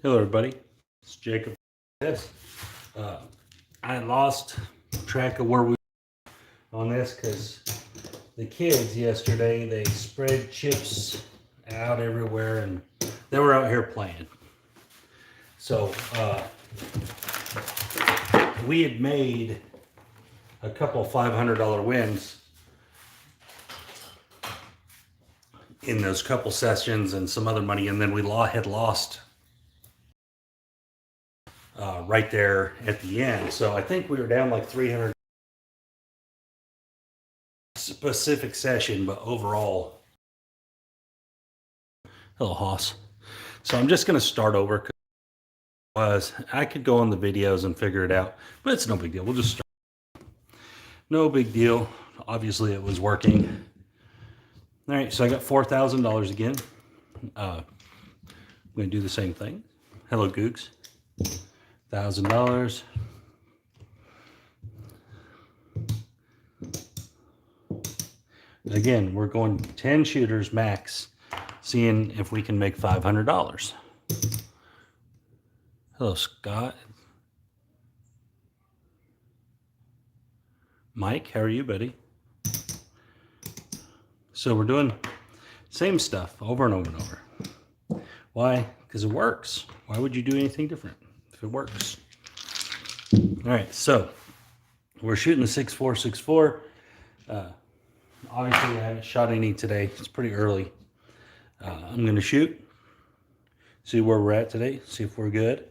Hello everybody, it's Jacob. Yes, I lost track of where we were on this because the kids yesterday, they spread chips out everywhere and they were out here playing. So we had made a couple $500 wins in those couple sessions and some other money, and then we had lost right there at the end. So I think we were down like 300 specific session, but overall, hello Hoss. So I'm just going to start over because I could go on the videos and figure it out, but it's no big deal. We'll just start. No big deal. Obviously it was working. All right, so I got $4,000 again. I'm going to do the same thing. Hello Googs. $1,000. Again, we're going 10 shooters max, seeing if we can make $500. Hello, Scott. Mike, how are you, buddy? So we're doing same stuff over and over and over. Why? Because it works. Why would you do anything different if it works? All right, so we're shooting the 6.464. Obviously, I haven't shot any today. It's pretty early. I'm going to shoot, see where we're at today, see if we're good.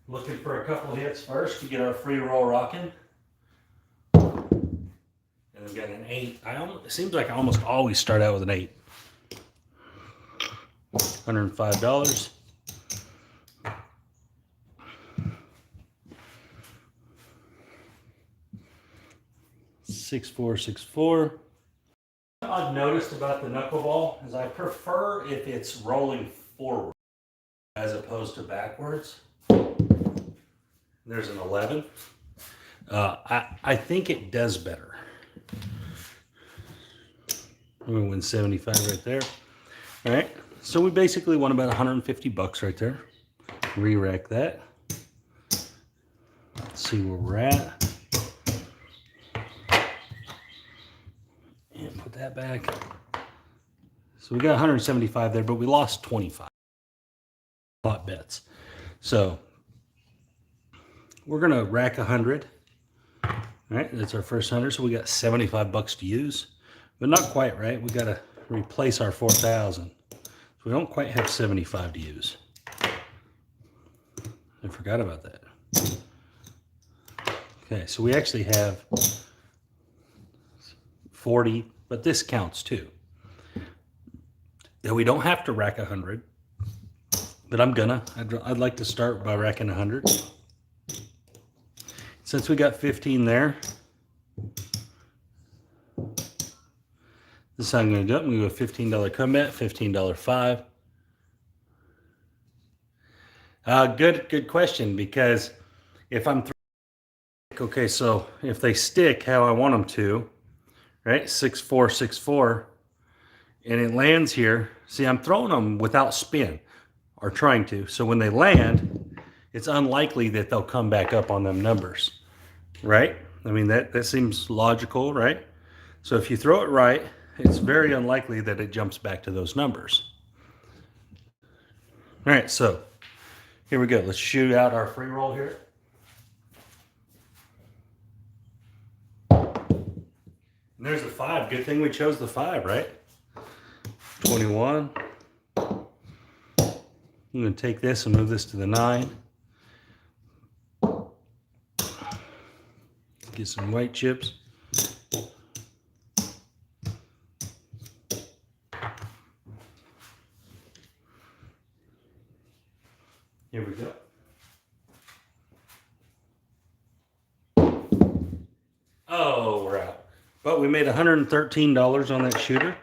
Looking for a couple hits first to get our free roll rocking. And we've got an 8. It seems like I almost always start out with an 8. $105. $6.464. What I've noticed about the knuckleball is I prefer if it's rolling forward as opposed to backwards. There's an 11. I think it does better. I'm gonna win 75 right there. All right, so we basically won about 150 bucks right there. Re-rack that. Let's see where we're at. And put that back. So we got 175 there, but we lost 25 pot bets. So we're gonna rack 100. All right, that's our first 100. So we got 75 bucks to use, but not quite, right? We gotta replace our 4,000. So we don't quite have 75 to use. I forgot about that. Okay, so we actually have 40, but this counts too. Now we don't have to rack 100, but I'd like to start by racking 100. Since we got 15 there, this is how I'm going to do it. I'm going to go $15 combat, $15 5. Good question, because if I'm okay, so if they stick how I want them to, right? 6.464, and it lands here. See, I'm throwing them without spin, or trying to. So when they land, it's unlikely that they'll come back up on them numbers, right? I mean, that seems logical, right? So if you throw it right, it's very unlikely that it jumps back to those numbers. All right, so here we go. Let's shoot out our free roll here. And there's the 5. Good thing we chose the 5, right? 21. I'm going to take this and move this to the 9. Get some white chips. Here we go. Oh, we're out. But we made $113 on that shooter.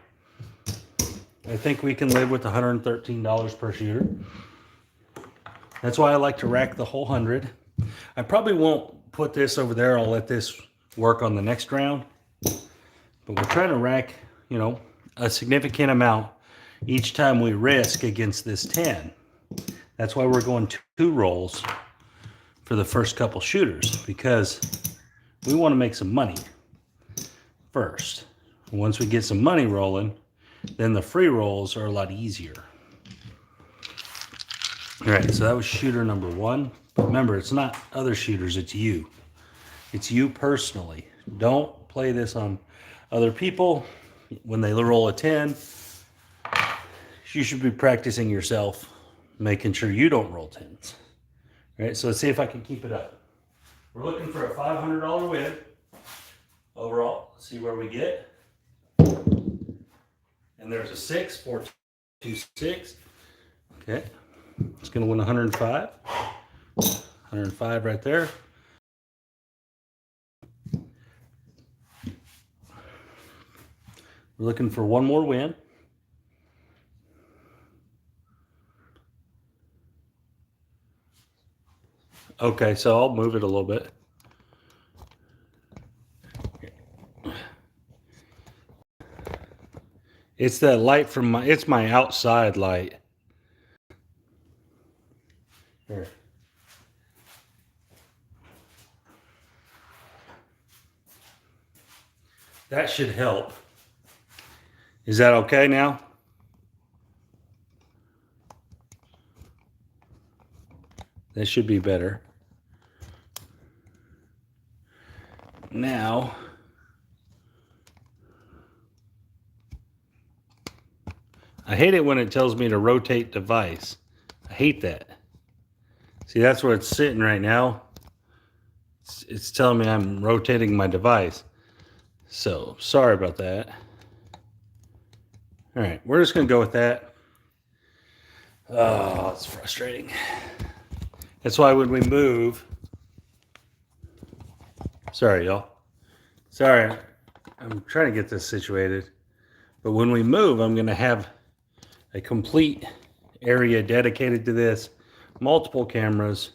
I think we can live with $113 per shooter. That's why I like to rack the whole 100. I probably won't put this over there. I'll let this work on the next round. But we're trying to rack, a significant amount each time we risk against this 10. That's why we're going 2 rolls for the first couple shooters, because we want to make some money first. Once we get some money rolling, then the free rolls are a lot easier. All right, so that was shooter number 1. But remember, it's not other shooters, it's you. It's you personally. Don't play this on other people. When they roll a 10, you should be practicing yourself, making sure you don't roll 10s. All right, so let's see if I can keep it up. We're looking for a $500 win overall. Let's see where we get. And there's a 6, 4, 2, 6. Okay, it's going to win 105. 105 right there. We're looking for one more win. Okay, so I'll move it a little bit. It's that light from it's my outside light. Here. That should help. Is that okay now? That should be better. Now, I hate it when it tells me to rotate device. I hate that. See, that's where it's sitting right now. It's telling me I'm rotating my device. So, sorry about that. All right, we're just going to go with that. Oh, it's frustrating. That's why when we move... Sorry, y'all. Sorry, I'm trying to get this situated. But when we move, I'm going to have a complete area dedicated to this. Multiple cameras.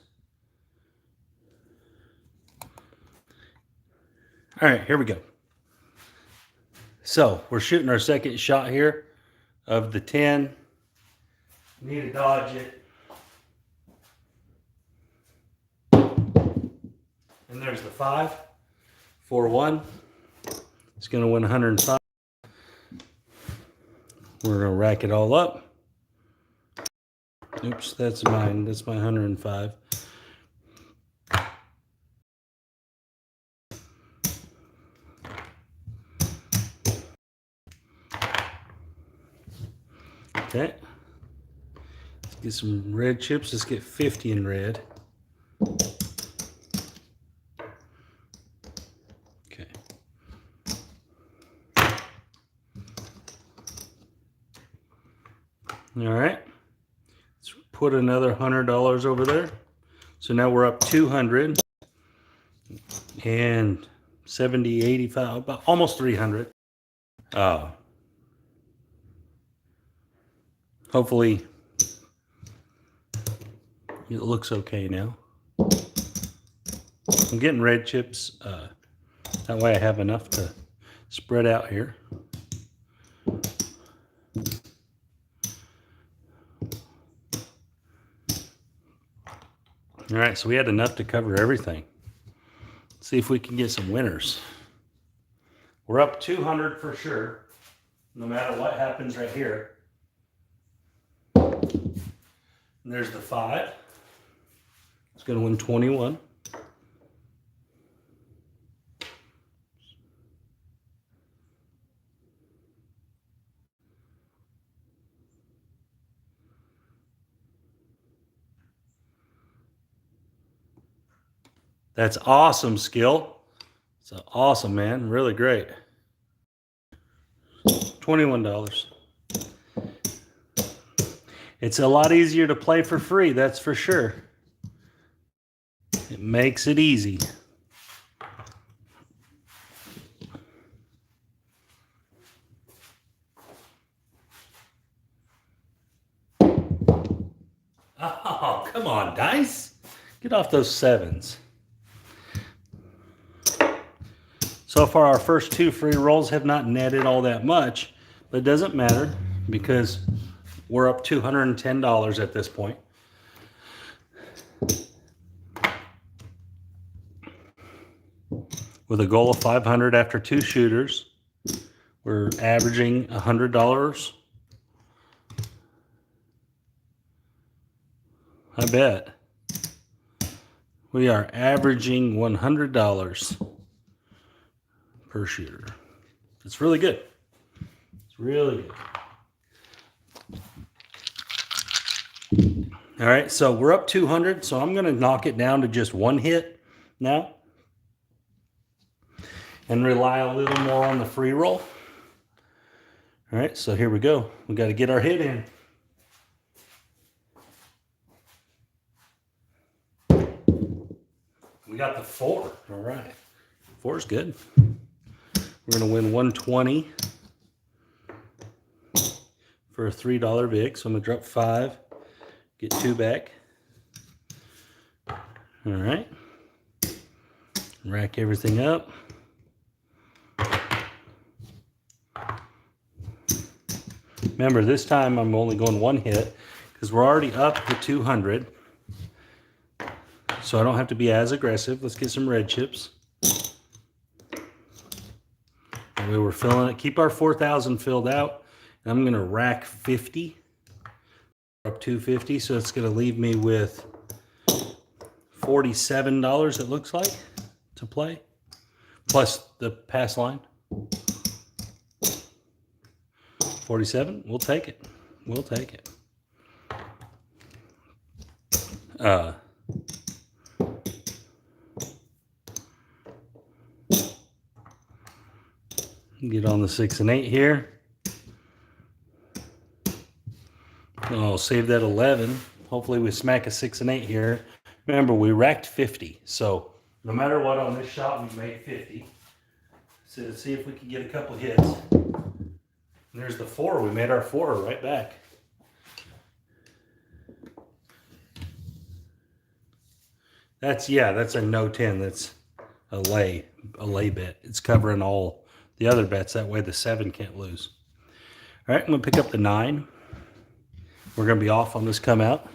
All right, here we go. So, we're shooting our second shot here of the 10. Need to dodge it. And there's the 5. 4-1. It's going to win 105. We're going to rack it all up. Oops, that's mine. That's my 105. Okay. Let's get some red chips. Let's get 50 in red. Okay. All right. Let's put another $100 over there. So now we're up 200 and 70, 85, about almost 300. Hopefully it looks okay now. I'm getting red chips. That way I have enough to spread out here. All right, so we had enough to cover everything. Let's see if we can get some winners. We're up 200 for sure, no matter what happens right here. And there's the 5. It's going to win 21. That's awesome, Skill. It's awesome, man. Really great. $21. It's a lot easier to play for free, that's for sure. It makes it easy. Oh, come on, dice. Get off those 7s. So far, our first 2 free rolls have not netted all that much, but it doesn't matter because we're up $210 at this point. with a goal of 500 after 2 shooters. We're averaging $100. I bet. We are averaging $100 per shooter. It's really good. It's really good. All right, so we're up 200, so I'm going to knock it down to just 1 hit now and rely a little more on the free roll. All right, so here we go. We got to get our hit in. We got the 4. All right. 4 is good. We're going to win 120 for a $3 VIC. So I'm going to drop 5, get 2 back. All right. Rack everything up. Remember, this time I'm only going 1 hit because we're already up to 200. So I don't have to be as aggressive. Let's get some red chips. And we were filling it. Keep our 4,000 filled out. And I'm going to rack 50. Up 250. So it's going to leave me with $47, it looks like, to play. Plus the pass line. 47. We'll take it. We'll take it. Get on the 6 and 8 here. Oh, save that 11. Hopefully we smack a 6 and 8 here. Remember, we racked 50. So no matter what on this shot, we've made 50. So let's see if we can get a couple hits. And there's the 4. We made our 4 right back. That's a no 10. That's a lay bet. It's covering all the other bets. That way the 7 can't lose. All right, I'm going to pick up the 9. We're going to be off on this come out.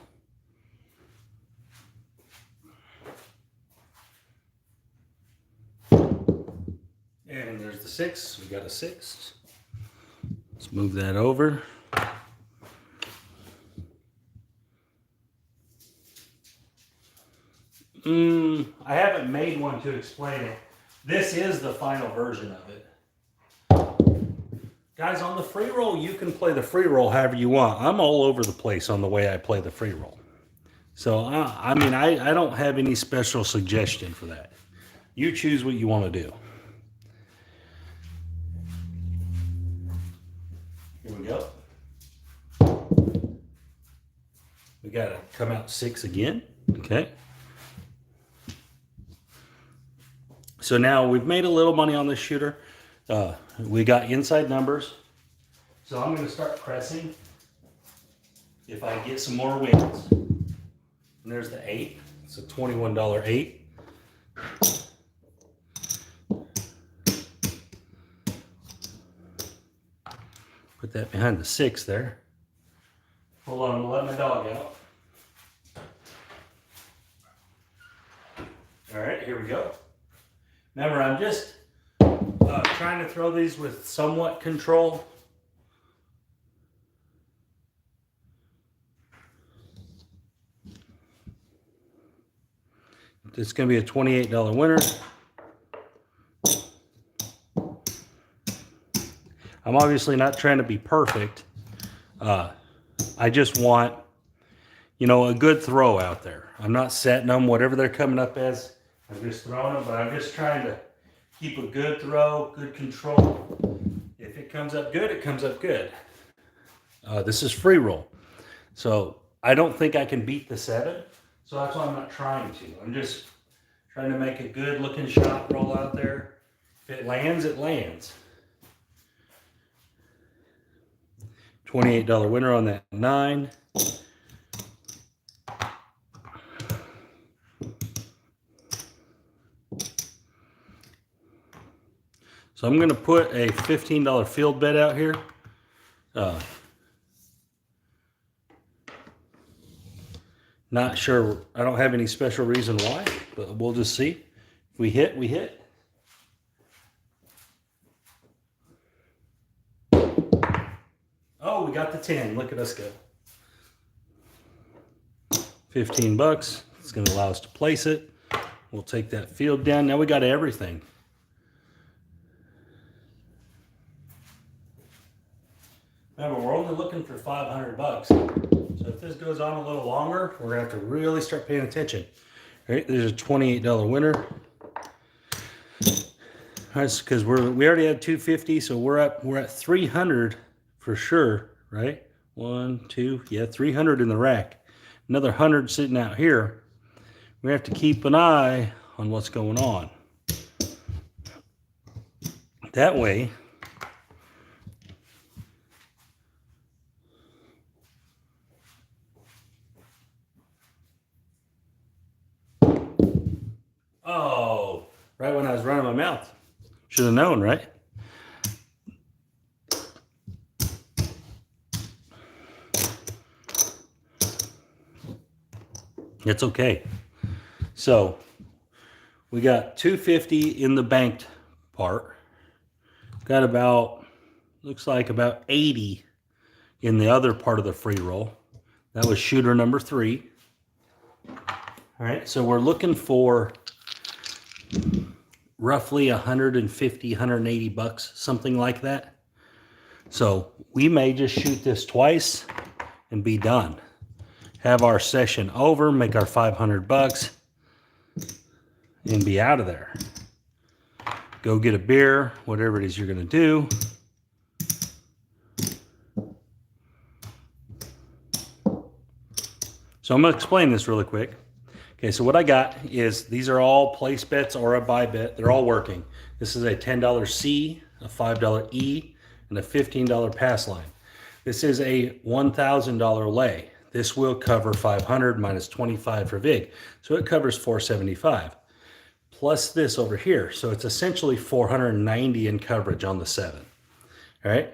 And there's the 6. We got a 6. Let's move that over. I haven't made one to explain it. This is the final version of it. Guys, on the free roll, you can play the free roll however you want. I'm all over the place on the way I play the free roll. So, I mean, I don't have any special suggestion for that. You choose what you want to do. Here we go. We got to come out 6 again. Okay. So now we've made a little money on this shooter. We got inside numbers. So I'm going to start pressing if I get some more wins. And there's the 8. It's a $21 8. Put that behind the 6 there. Hold on, I'm going to let my dog out. All right, here we go. Remember, I'm just trying to throw these with somewhat control. It's going to be a $28 winner. I'm obviously not trying to be perfect. I just want, a good throw out there. I'm not setting them, whatever they're coming up as. I'm just throwing them, but I'm just trying to keep a good throw, good control. If it comes up good, it comes up good. This is free roll. So I don't think I can beat the 7. So that's why I'm not trying to. I'm just trying to make a good looking shot roll out there. If it lands, it lands. $28 winner on that 9. So I'm going to put a $15 field bet out here. Not sure. I don't have any special reason why, but we'll just see. If we hit, we hit. got the 10. Look at us go. 15 bucks. It's going to allow us to place it. We'll take that field down. Now we got everything. Remember, we're only looking for 500 bucks. So if this goes on a little longer, we're going to have to really start paying attention. All right, there's a $28 winner. All right, because we already had 250, so we're at 300 for sure, right? 1, 2, yeah, 300 in the rack. Another 100 sitting out here. We have to keep an eye on what's going on. That way, oh, right when I was running my mouth. Should have known, right? It's okay. So we got 250 in the banked part. Got about, looks like about 80 in the other part of the free roll. That was shooter number 3. All right, so we're looking for roughly 150, 180 bucks, something like that. So we may just shoot this twice and be done. Have our session over, make our 500 bucks, and be out of there. Go get a beer, whatever it is you're going to do. So I'm going to explain this really quick. Okay, so what I got is these are all place bets or a buy bet. They're all working. This is a $10 C, a $5 E, and a $15 pass line. This is a $1,000 lay. This will cover 500 minus 25 for VIG. So it covers 475 plus this over here. So it's essentially 490 in coverage on the 7. All right.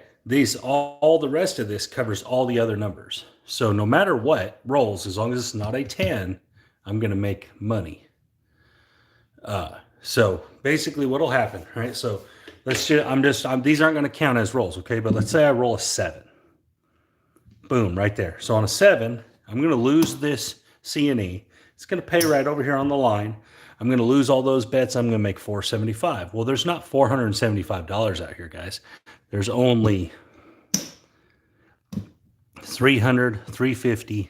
All the rest of this covers all the other numbers. So no matter what rolls, as long as it's not a 10, I'm going to make money. So basically what'll happen, right? So these aren't going to count as rolls. Okay. But let's say I roll a 7. Boom, right there. So on a 7, I'm going to lose this C&E. It's going to pay right over here on the line. I'm going to lose all those bets. I'm going to make $475. Well, there's not $475 out here, guys. There's only $300, $350,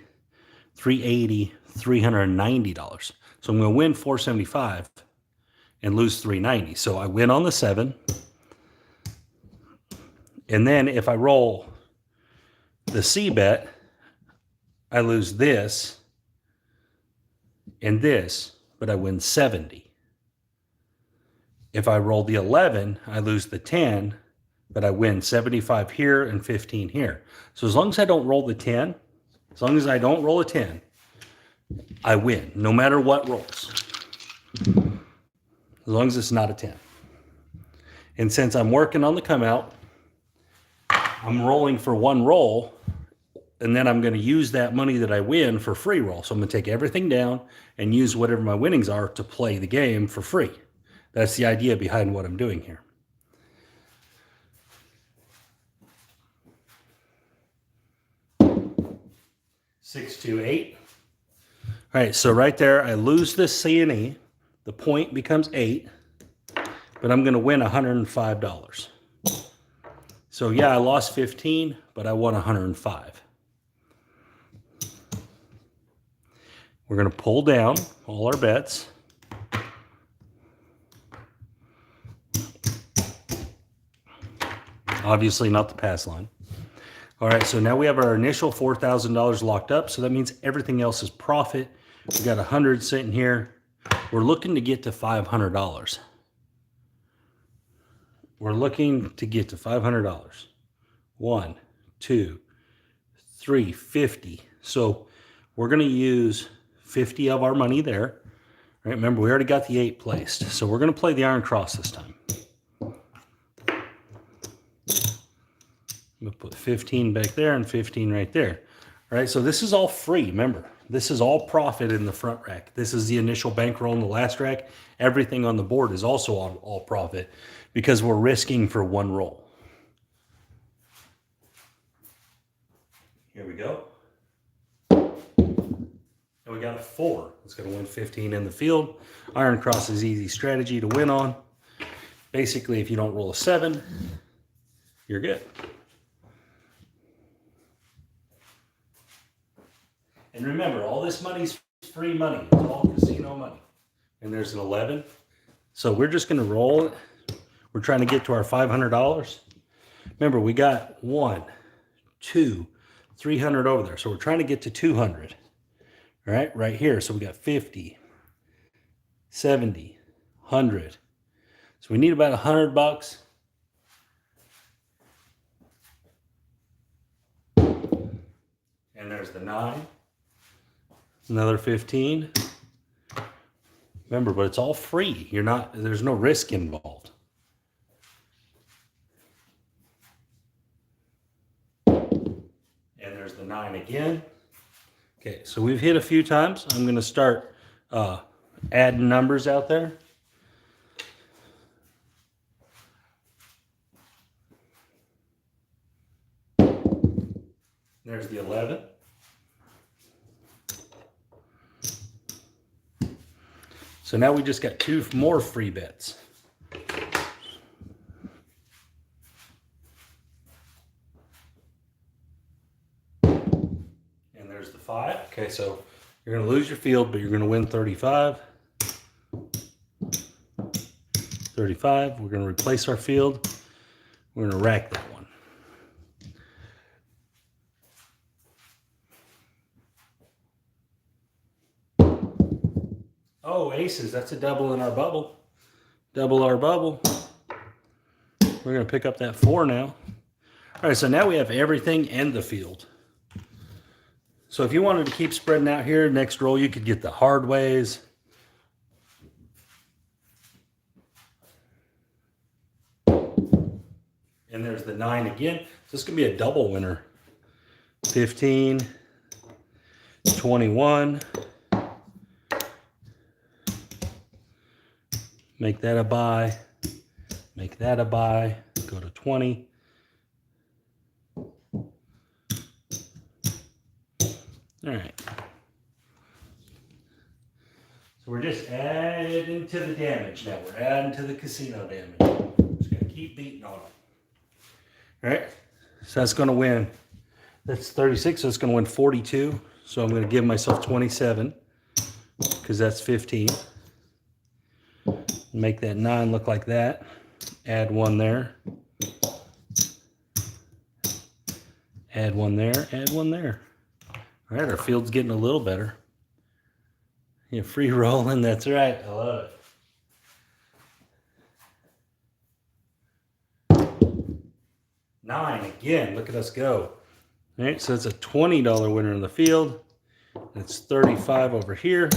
$380, $390. So I'm going to win $475 and lose $390. So I win on the 7. And then if I roll the C bet, I lose this and this, but I win 70. If I roll the 11, I lose the 10, but I win 75 here and 15 here. So as long as I don't roll the 10, I win, no matter what rolls. As long as it's not a 10. And since I'm working on the come out, I'm rolling for one roll, and then I'm going to use that money that I win for free roll. So I'm going to take everything down and use whatever my winnings are to play the game for free. That's the idea behind what I'm doing here. Six, 2, 8. All right, so right there, I lose this C&E. The point becomes 8, but I'm going to win $105. So yeah, I lost 15, but I won 105. We're going to pull down all our bets. Obviously not the pass line. All right, so now we have our initial $4,000 locked up. So that means everything else is profit. We got 100 sitting here. We're looking to get to $500. We're looking to get to $500. 1, 2, 3, 50. So we're going to use 50 of our money there. Right? Remember, we already got the 8 placed. So we're going to play the Iron Cross this time. I'm going to put 15 back there and 15 right there. All right, so this is all free. Remember, this is all profit in the front rack. This is the initial bankroll in the last rack. Everything on the board is also all profit because we're risking for one roll. Here we go. And we got a 4. It's going to win 15 in the field. Iron cross is easy strategy to win on. Basically, if you don't roll a 7, you're good. And remember, all this money's free money. It's all casino money. And there's an 11. So we're just going to roll it. We're trying to get to our $500. Remember, we got 1, 2, 300 over there. So we're trying to get to 200. All right here. So we got 50, 70, 100. So we need about $100. And there's the 9. Another 15. Remember, but it's all free. There's no risk involved. And there's the 9 again. Okay, so we've hit a few times. I'm going to start adding numbers out there. There's the 11. So now we just got 2 more free bets. And there's the 5. Okay, so you're going to lose your field, but you're going to win 35. 35. We're going to replace our field. We're going to rack that one. Oh, aces, that's a double in our bubble. Double our bubble. We're going to pick up that 4 now. All right, so now we have everything and the field. So if you wanted to keep spreading out here, next roll you could get the hard ways. And there's the 9 again. So this could be a double winner. 15, 21. Make that a buy. Make that a buy. Go to 20. All right. So we're just adding to the damage now. We're adding to the casino damage. Just going to keep beating on it. All right. So that's going to win. That's 36. So it's going to win 42. So I'm going to give myself 27 because that's 15. Make that 9 look like that. Add 1 there. Add 1 there. Add 1 there. All right, our field's getting a little better. Yeah, free rolling, that's right. I love it. 9 again. Look at us go. All right, so it's a $20 winner in the field. It's 35 over here.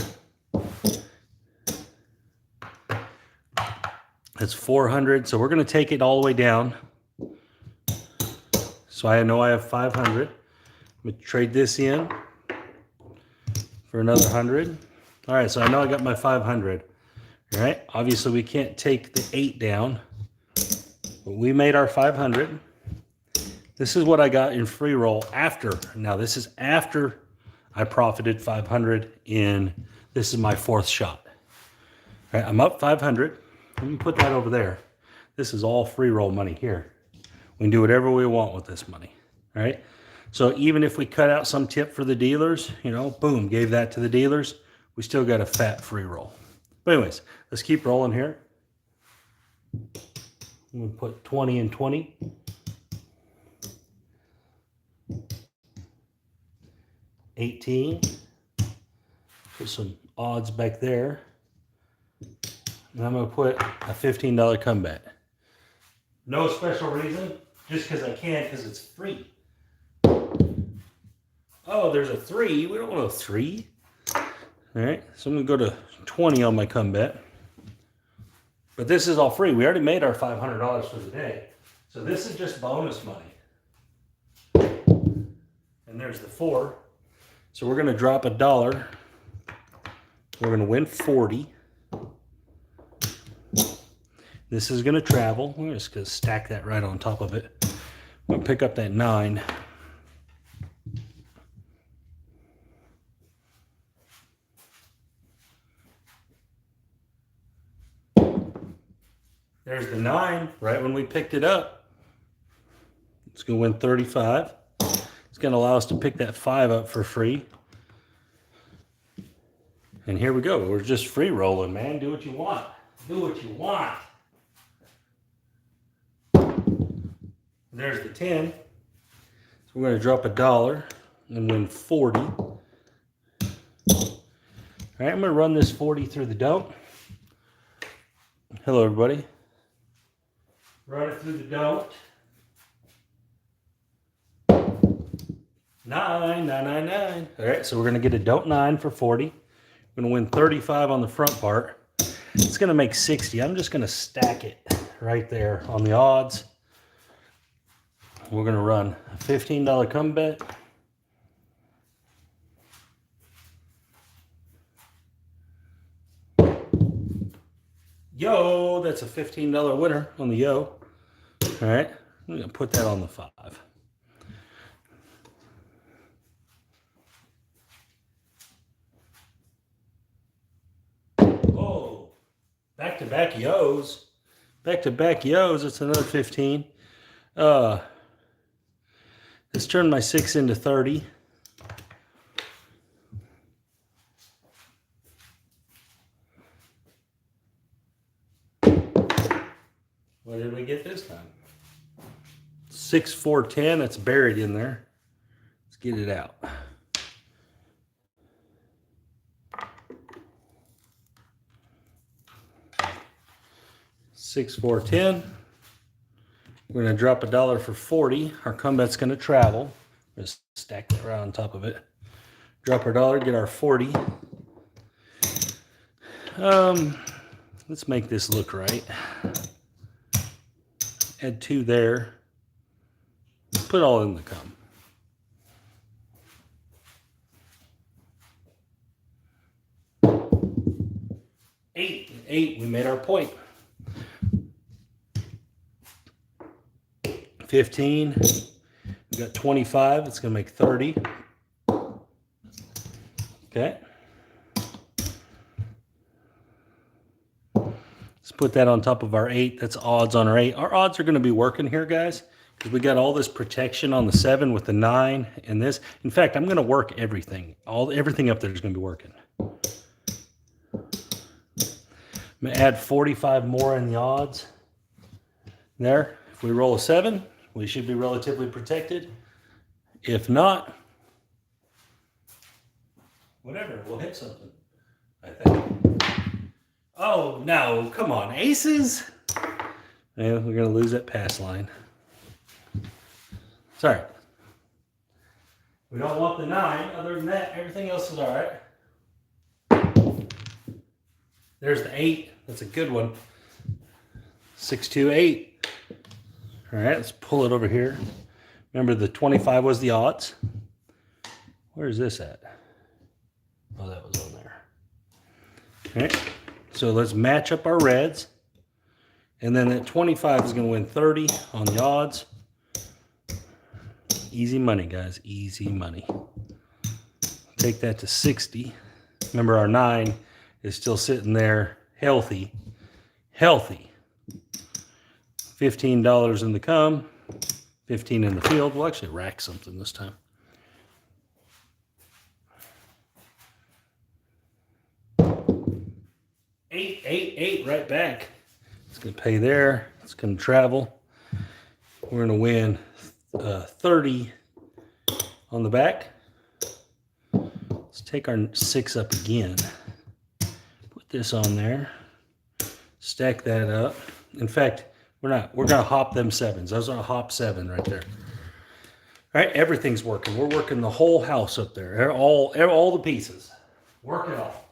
That's 400. So we're going to take it all the way down. So I know I have 500. I'm going to trade this in for another 100. All right, so I know I got my 500. All right, obviously we can't take the 8 down, but we made our 500. This is what I got in free roll after. Now this is after I profited 500 in, this is my 4th shot. All right, I'm up 500. Let me put that over there. This is all free roll money here. We can do whatever we want with this money, all right? So even if we cut out some tip for the dealers, you know, boom, gave that to the dealers, we still got a fat free roll. But anyways, let's keep rolling here. I'm gonna put 20 and 20. 18. Put some odds back there. And I'm going to put a $15 comeback. No special reason, just because I can, because it's free. Oh, there's a 3. We don't want a 3. All right, so I'm going to go to 20 on my comeback. But this is all free. We already made our $500 for the day. So this is just bonus money. And there's the 4. So we're going to drop $1. We're going to win 40. This is going to travel. We're just going to stack that right on top of it. I'm going to pick up that 9. There's the 9 right when we picked it up. It's going to win 35. It's going to allow us to pick that 5 up for free. And here we go. We're just free rolling, man. Do what you want. Do what you want. There's the 10. So we're going to drop $1 and win 40. All right, I'm going to run this 40 through the don't. Hello, everybody. Run it through the don't. 9, 9, 9, 9. All right, so we're going to get a don't 9 for 40. We're going to win 35 on the front part. It's going to make 60. I'm just going to stack it right there on the odds. We're going to run a $15 come bet. Yo, that's a $15 winner on the yo. All right, I'm going to put that on the 5. Oh, back-to-back yos. Back-to-back yos, it's another 15. Let's turn my 6 into 30. What did we get this time? 6, 4, 10. That's buried in there. Let's get it out. 6, 4, 10. We're going to drop $1 for 40. Our comebet's going to travel. Just stack that right on top of it. Drop our $1, get our 40. Let's make this look right. Add 2 there. Put all in the come. 8, 8. We made our point. 15. We got 25. It's going to make 30. Okay. Let's put that on top of our 8. That's odds on our 8. Our odds are going to be working here, guys, because we got all this protection on the 7 with the 9 and this. In fact, I'm going to work everything. Everything up there is going to be working. I'm going to add 45 more in the odds. There. If we roll a 7, we should be relatively protected. If not, whatever, we'll hit something, I think. Oh, no, come on, aces? Yeah, we're going to lose that pass line. Sorry. We don't want the 9. Other than that, everything else is all right. There's the 8. That's a good one. 6, 2, 8. All right, let's pull it over here. Remember, the 25 was the odds. Where is this at? Oh, that was on there. All right, so let's match up our reds. And then that 25 is going to win 30 on the odds. Easy money, guys, easy money. Take that to 60. Remember, our 9 is still sitting there healthy. Healthy. $15 in the come, 15 in the field. We'll actually rack something this time. $8 right back. It's going to pay there. It's going to travel. We're going to win 30 on the back. Let's take our 6 up again. Put this on there. Stack that up. In fact, we're going to hop them 7s. Those are a hop 7 right there. All right, everything's working. We're working the whole house up there. All the pieces. Work it all.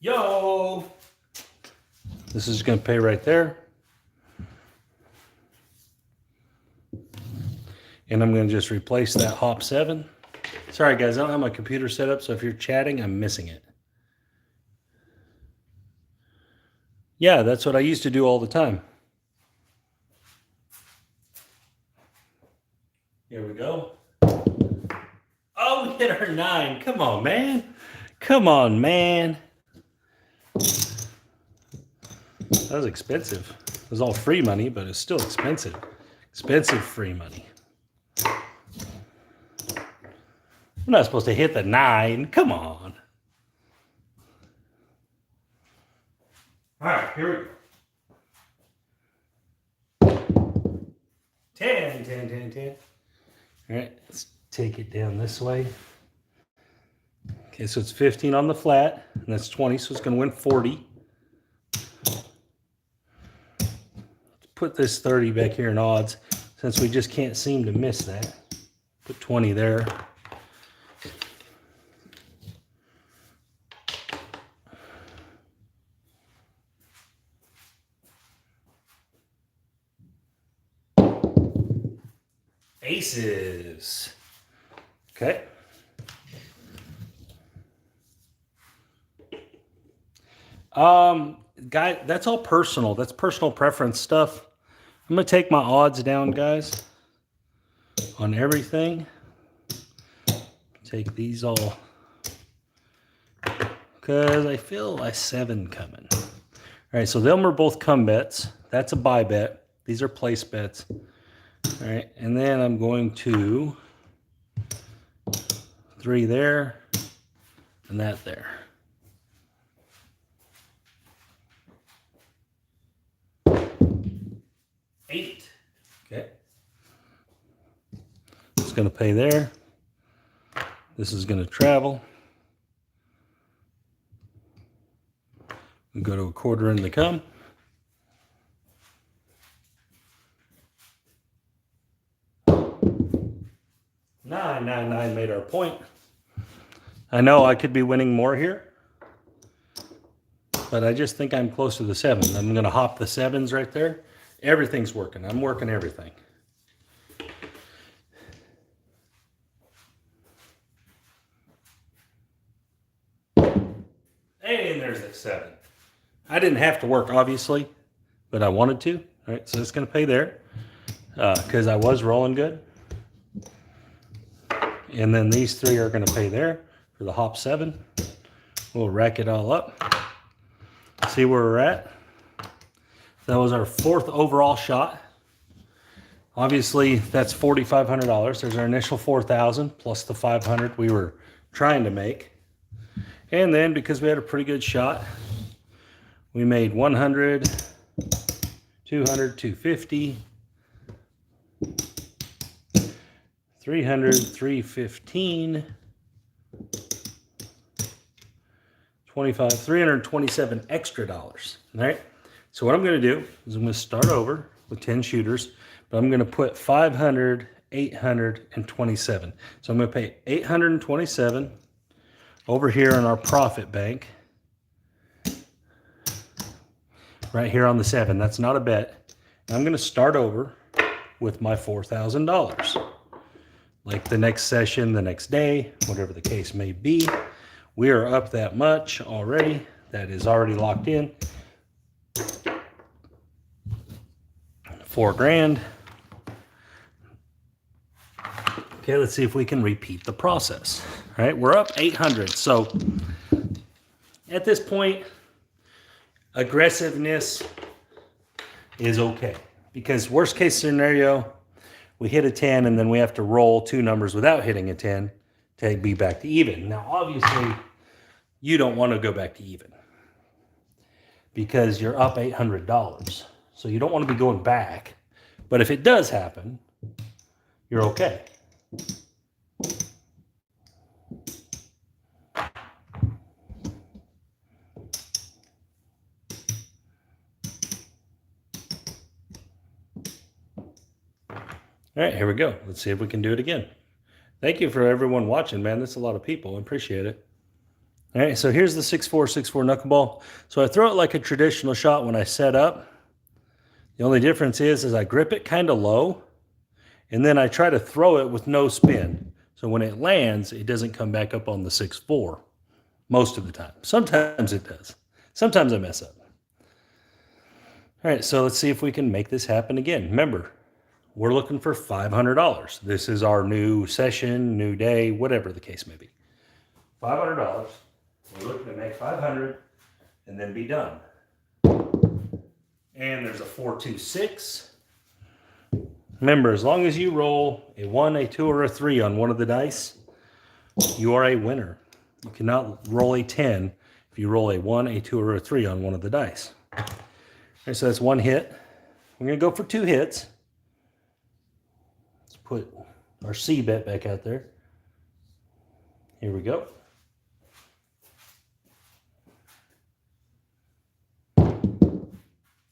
Yo! This is going to pay right there. And I'm going to just replace that hop 7. Sorry, guys, I don't have my computer set up, so if you're chatting, I'm missing it. Yeah, that's what I used to do all the time. Here we go. Oh, we hit our 9. Come on, man. Come on, man. That was expensive. It was all free money, but it's still expensive. Expensive free money. I'm not supposed to hit the 9. Come on. All right, here we go. 10, 10, 10, 10. All right, let's take it down this way. Okay, so it's 15 on the flat, and that's 20, so it's going to win 40. Put this 30 back here in odds, since we just can't seem to miss that. Put 20 there. Aces. Okay. Guy, that's all personal. That's personal preference stuff. I'm going to take my odds down, guys, on everything. Take these all, because I feel a 7 coming. All right, so them are both come bets. That's a buy bet. These are place bets. All right, and then I'm going to 3 there and that there. 8. Okay. It's going to pay there. This is going to travel. We go to a quarter in the come. 9 made our point. I know I could be winning more here, but I just think I'm close to the 7. I'm going to hop the 7s right there. Everything's working. I'm working everything. And there's that 7. I didn't have to work, obviously, but I wanted to. All right, so it's going to pay there because I was rolling good. And then these 3 are going to pay there for the hop 7. We'll rack it all up. See where we're at. That was our 4th overall shot. Obviously, that's $4,500. There's our initial 4,000 plus the 500 we were trying to make. And then because we had a pretty good shot, we made 100, 200, 250, 300, 315, 25, 327 extra dollars. All right. So what I'm going to do is I'm going to start over with 10 shooters, but I'm going to put 500, 827. So I'm going to pay 827 over here in our profit bank, right here on the 7. That's not a bet. I'm going to start over with my $4,000. Like the next session, the next day, whatever the case may be. We are up that much already. That is already locked in. $4,000. Okay, let's see if we can repeat the process. All right, we're up 800. So at this point, aggressiveness is okay. Because worst case scenario, we hit a 10 and then we have to roll 2 numbers without hitting a 10 to be back to even. Now, obviously, you don't want to go back to even because you're up $800. So you don't want to be going back. But if it does happen, you're okay. All right, here we go. Let's see if we can do it again. Thank you for everyone watching, man. That's a lot of people. I appreciate it. All right, so here's the 6-4, 6-4 knuckleball. So I throw it like a traditional shot when I set up. The only difference is I grip it kind of low, and then I try to throw it with no spin. So when it lands, it doesn't come back up on the 6-4 most of the time. Sometimes it does. Sometimes I mess up. All right, so let's see if we can make this happen again. Remember, we're looking for $500. This is our new session, new day, whatever the case may be. $500. We're looking to make 500 and then be done. And there's a 4-2-6. Remember, as long as you roll a 1, a 2, or a 3 on one of the dice, you are a winner. You cannot roll a 10 if you roll a 1, a 2, or a 3 on one of the dice. Okay, so that's one hit. We're going to go for 2 hits. Let's put our C bet back out there. Here we go.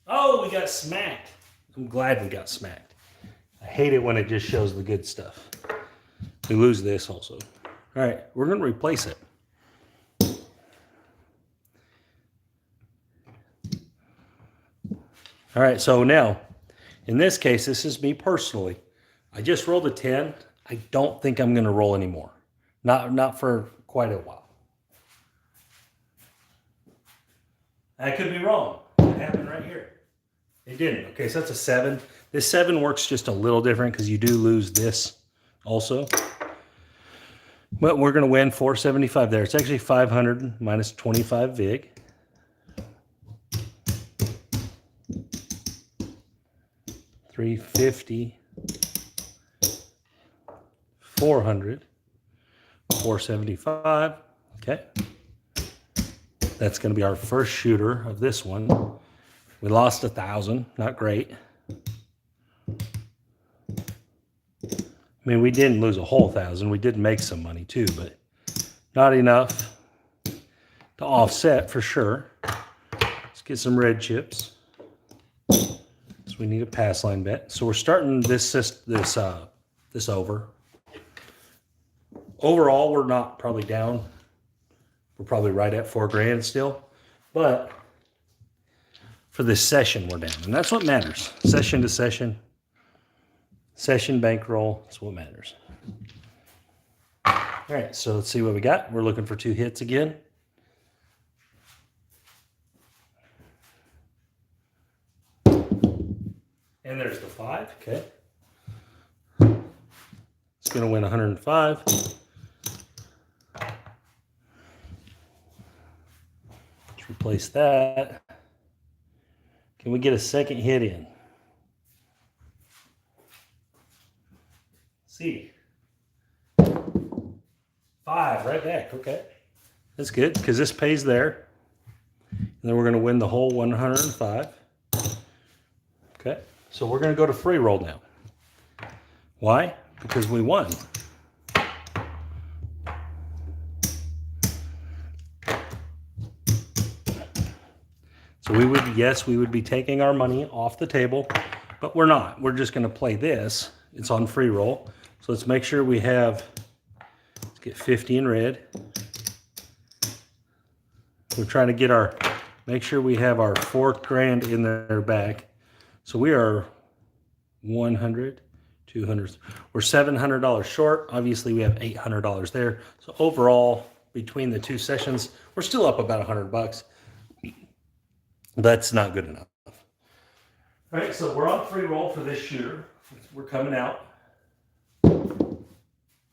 Oh, we got smacked. I'm glad we got smacked. I hate it when it just shows the good stuff. We lose this also. All right, we're going to replace it. All right, so now, in this case, this is me personally. I just rolled a 10. I don't think I'm going to roll anymore. Not for quite a while. I could be wrong. It happened right here. It didn't. Okay, so that's a 7. This 7 works just a little different because you do lose this also. But we're going to win 475 there. It's actually 500 minus 25 VIG. $350, 400, 475. Okay. That's going to be our first shooter of this one. We lost 1,000. Not great. I mean, we didn't lose a whole 1,000. We did make some money too, but not enough to offset for sure. Let's get some red chips. So we need a pass line bet. So we're starting this over. Overall, we're not probably down. We're probably right at $4,000 still, but for this session, we're down, and that's what matters. Session to session, session bankroll, that's what matters. All right, so let's see what we got. We're looking for 2 hits again. And there's the 5, okay. It's gonna win 105. Let's replace that. Can we get a second hit in? See. 5 right back, okay. That's good, because this pays there. And then we're gonna win the whole 105. Okay, so we're gonna go to free roll now. Why? Because we won. So we would be taking our money off the table, but we're not. We're just going to play this. It's on free roll. So let's make sure we have, let's get 50 in red. We're trying to get make sure we have our $4,000 in their back. So we are 100, 200. We're $700 short. Obviously, we have $800 there. So overall, between the 2 sessions, we're still up about $100. That's not good enough. All right, so we're on free roll for this shooter. We're coming out.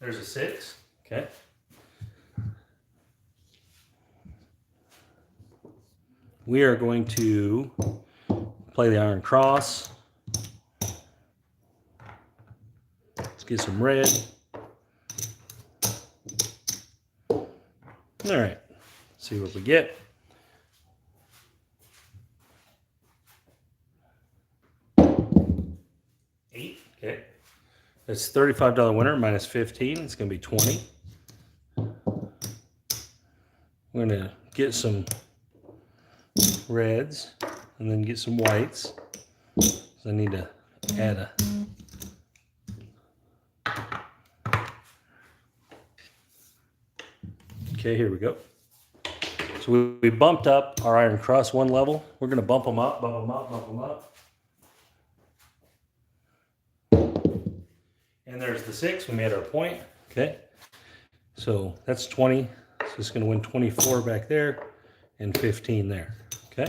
There's a 6, okay. We are going to play the iron cross. Let's get some red. All right, see what we get. Okay, that's $35 winner minus 15. It's going to be 20. We're going to get some reds and then get some whites. So I need to add a. Okay, here we go. So we bumped up our iron cross 1 level. We're going to bump them up, bump them up, bump them up. And there's the 6. We made our point. Okay. So that's 20. So it's going to win 24 back there and 15 there. Okay.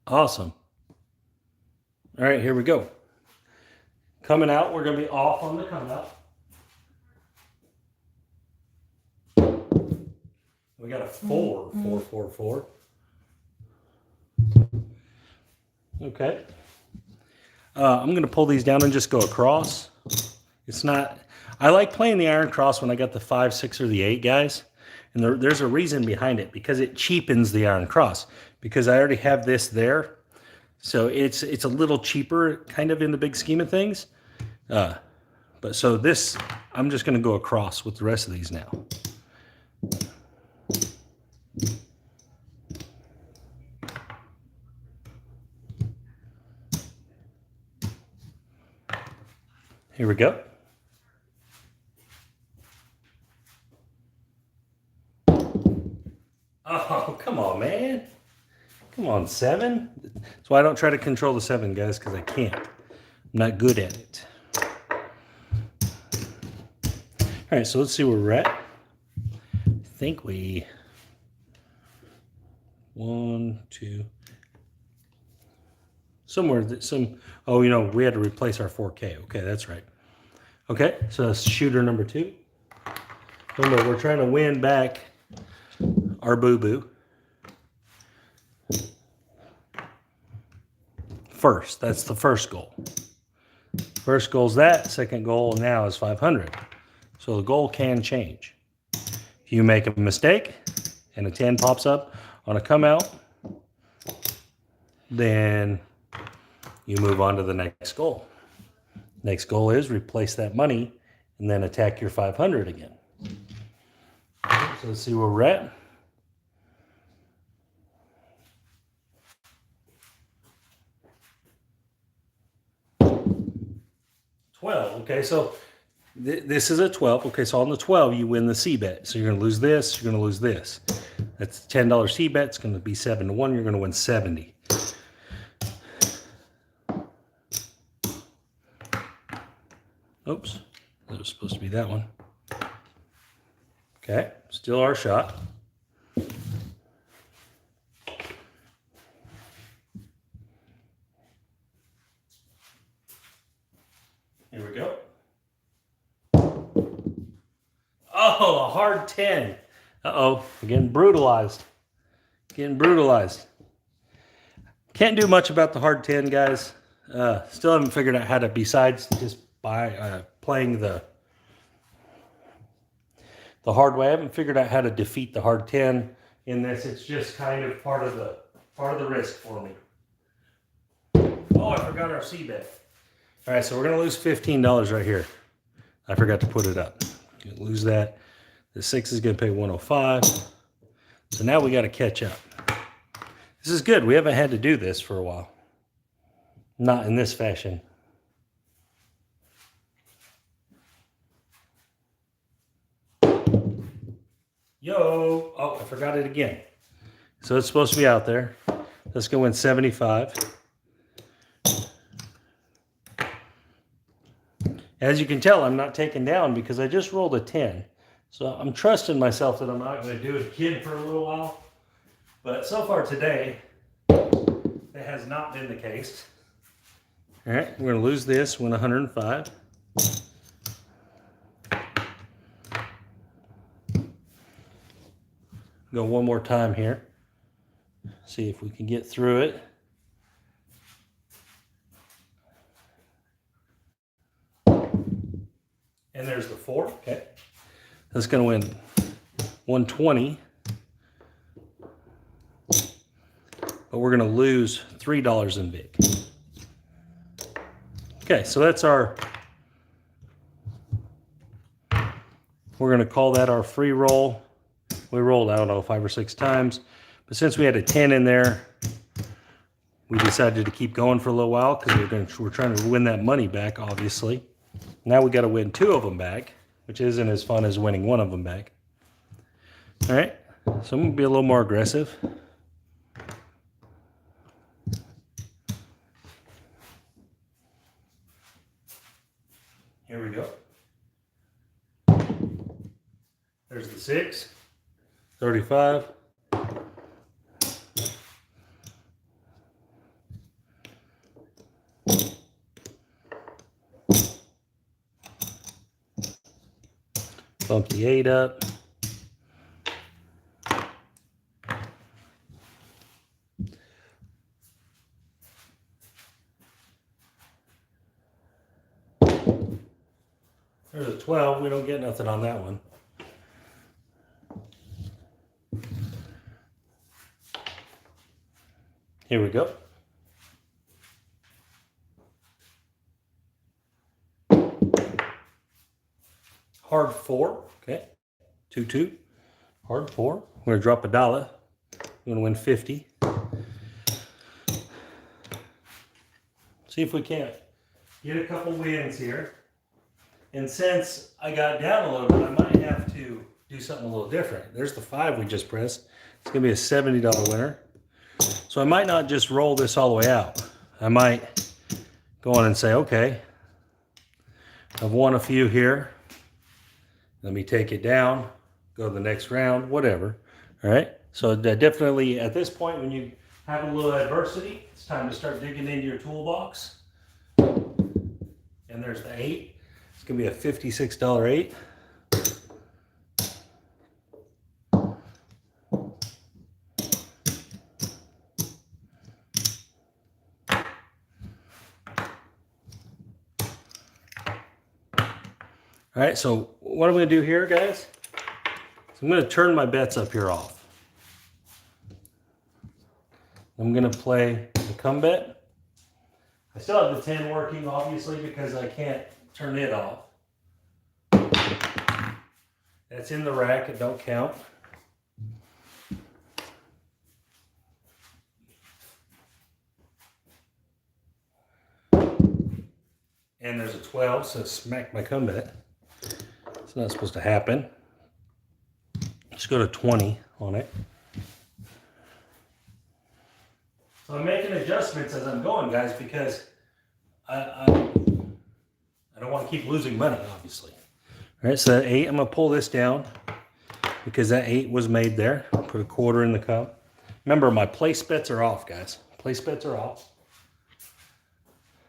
Awesome. All right, here we go. Coming out, we're going to be off on the come out. We got a 4, 4, 4, 4. Okay. I'm going to pull these down and just go across. It's not, I like playing the iron cross when I got the 5, 6, or the 8 guys. And there's a reason behind it, because it cheapens the iron cross. Because I already have this there. So it's a little cheaper kind of in the big scheme of things. But so this, I'm just going to go across with the rest of these now. Here we go. Oh, come on, man. Come on, 7. That's why I don't try to control the 7, guys, because I can't. I'm not good at it. All right, so let's see where we're at. I think we... 1, 2... Somewhere, oh, you know, we had to replace our 4K. Okay, that's right. Okay, so that's shooter number 2. Remember, we're trying to win back our boo-boo. First, that's the first goal. First goal is that. Second goal now is 500. So the goal can change. If you make a mistake and a 10 pops up on a come out, then you move on to the next goal. Next goal is replace that money and then attack your 500 again. So let's see where we're at. Okay, so this is a 12. Okay, so on the 12, you win the C bet. So you're going to lose this, you're going to lose this. That's $10 C bet. It's going to be 7 to 1. You're going to win 70. Oops, that was supposed to be that one. Okay, still our shot. Here we go. Oh, a hard 10. Uh-oh, getting brutalized. Getting brutalized. Can't do much about the hard 10, guys. Still haven't figured out how to, besides just by playing the hard way, I haven't figured out how to defeat the hard 10 in this. It's just kind of part of the risk for me. Oh, I forgot our C bet. All right, so we're going to lose $15 right here. I forgot to put it up. Lose that. The 6 is going to pay 105. So now we got to catch up. This is good. We haven't had to do this for a while. Not in this fashion. Yo! Oh, I forgot it again. So it's supposed to be out there. Let's go in 75. As you can tell, I'm not taken down because I just rolled a 10. So I'm trusting myself that I'm not going to do it again for a little while. But so far today, that has not been the case. All right, we're going to lose this, win 105. Go one more time here. See if we can get through it. And there's the 4. Okay. That's going to win 120. But we're going to lose $3 in big. Okay, so that's our, we're going to call that our free roll. We rolled, I don't know, 5 or 6 times. But since we had a 10 in there, we decided to keep going for a little while because we're trying to win that money back, obviously. Now we got to win 2 of them back, which isn't as fun as winning 1 of them back. All right, so I'm going to be a little more aggressive. Here we go. There's the 6, 35. Bump the 8 up. There's a 12. We don't get nothing on that one. Here we go. Hard 4. Okay. 2-2. Hard 4. We're going to drop $1. We're going to win 50. See if we can't get a couple wins here. And since I got down a little bit, I might have to do something a little different. There's the 5 we just pressed. It's going to be a $70 winner. So I might not just roll this all the way out. I might go on and say, okay, I've won a few here. Let me take it down, go to the next round, whatever. All right. So definitely at this point, when you have a little adversity, it's time to start digging into your toolbox. And there's the 8. It's going to be a $56 8. All right, so what I'm going to do here, guys, is I'm going to turn my bets up here off. I'm going to play the come bet. I still have the 10 working, obviously, because I can't turn it off. That's in the rack. It don't count. And there's a 12, so smack my come bet. It's not supposed to happen. Let's go to 20 on it. So I'm making adjustments as I'm going, guys, because I don't want to keep losing money, obviously. All right, so that 8, I'm going to pull this down because that 8 was made there. Put a quarter in the cup. Remember, my place bets are off, guys. Place bets are off.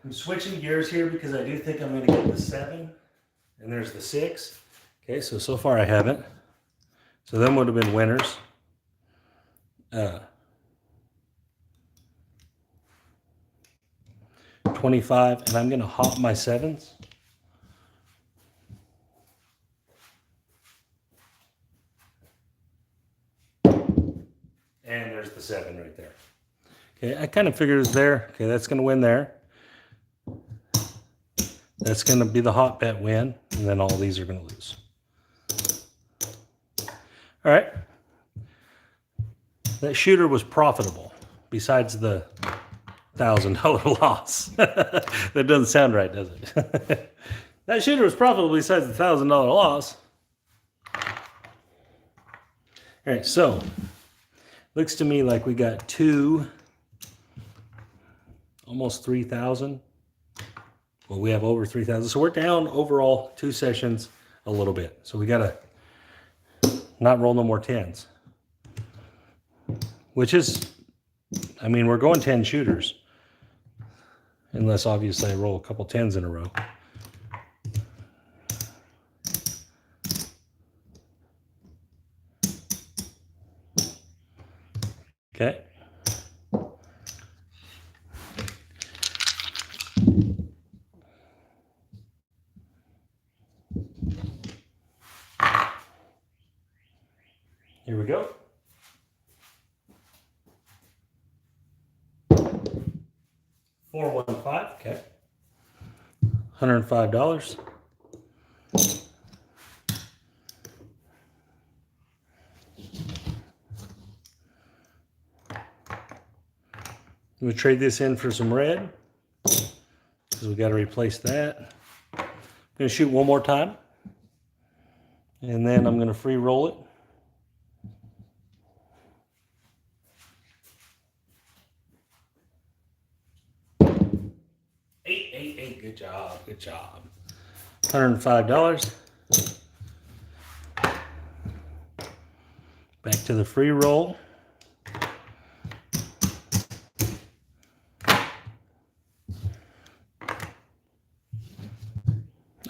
I'm switching gears here because I do think I'm going to get the 7, and there's the 6. Okay, so far I haven't. So them would have been winners. 25, and I'm going to hop my 7s. And there's the 7 right there. Okay, I kind of figured it was there. Okay, that's going to win there. That's going to be the hot bet win, and then all these are going to lose. All right. That shooter was profitable, besides the $1,000 loss. That doesn't sound right, does it? That shooter was profitable besides the $1,000 loss. All right, so looks to me like we got 2, almost 3,000. Well, we have over 3,000. So we're down overall 2 sessions a little bit. So we got to not roll no more 10s. Which is, I mean, we're going 10 shooters. Unless, obviously, I roll a couple 10s in a row. Okay. Here we go. $415, okay. $105. We trade this in for some red because we got to replace that. I'm going to shoot one more time, and then I'm going to free roll it. Eight. Good job. Good job. $105. Back to the free roll.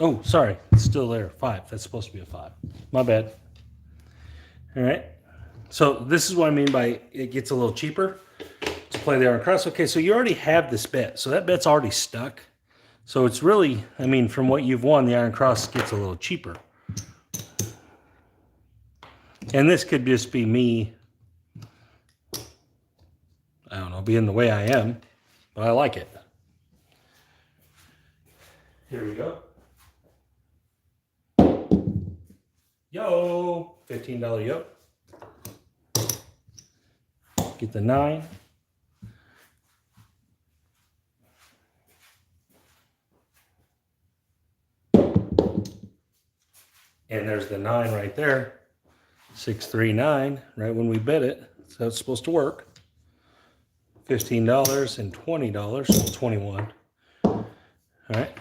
Oh, sorry, it's still there. 5. That's supposed to be a 5. My bad. All right. So this is what I mean by it gets a little cheaper to play the iron cross. Okay, so you already have this bet. So that bet's already stuck. So it's really, I mean, from what you've won, the iron cross gets a little cheaper. And this could just be me, I don't know, being the way I am, but I like it. Here we go. Yo, $15 yo. Get the 9. And there's the 9 right there. 639, right when we bet it. So it's supposed to work. $15 and $20, so 21. All right.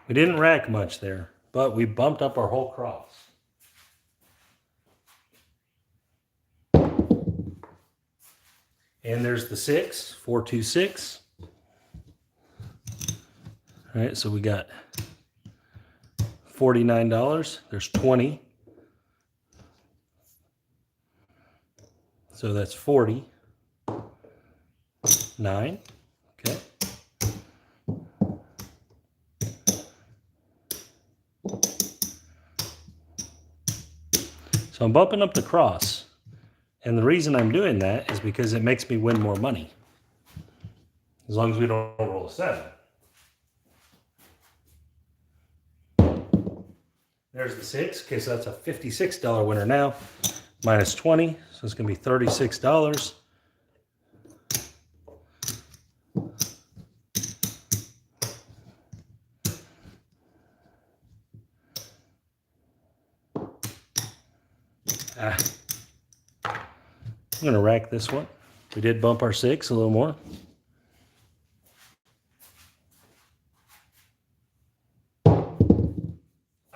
We didn't rack much there, but we bumped up our whole cross. And there's the 6, 426. All right, so we got $49. There's 20. So that's 40. 9. Okay. So I'm bumping up the cross. And the reason I'm doing that is because it makes me win more money. As long as we don't roll a 7. There's the 6. Okay, so that's a $56 winner now. Minus 20. So it's going to be $36. I'm going to rack this one. We did bump our 6 a little more.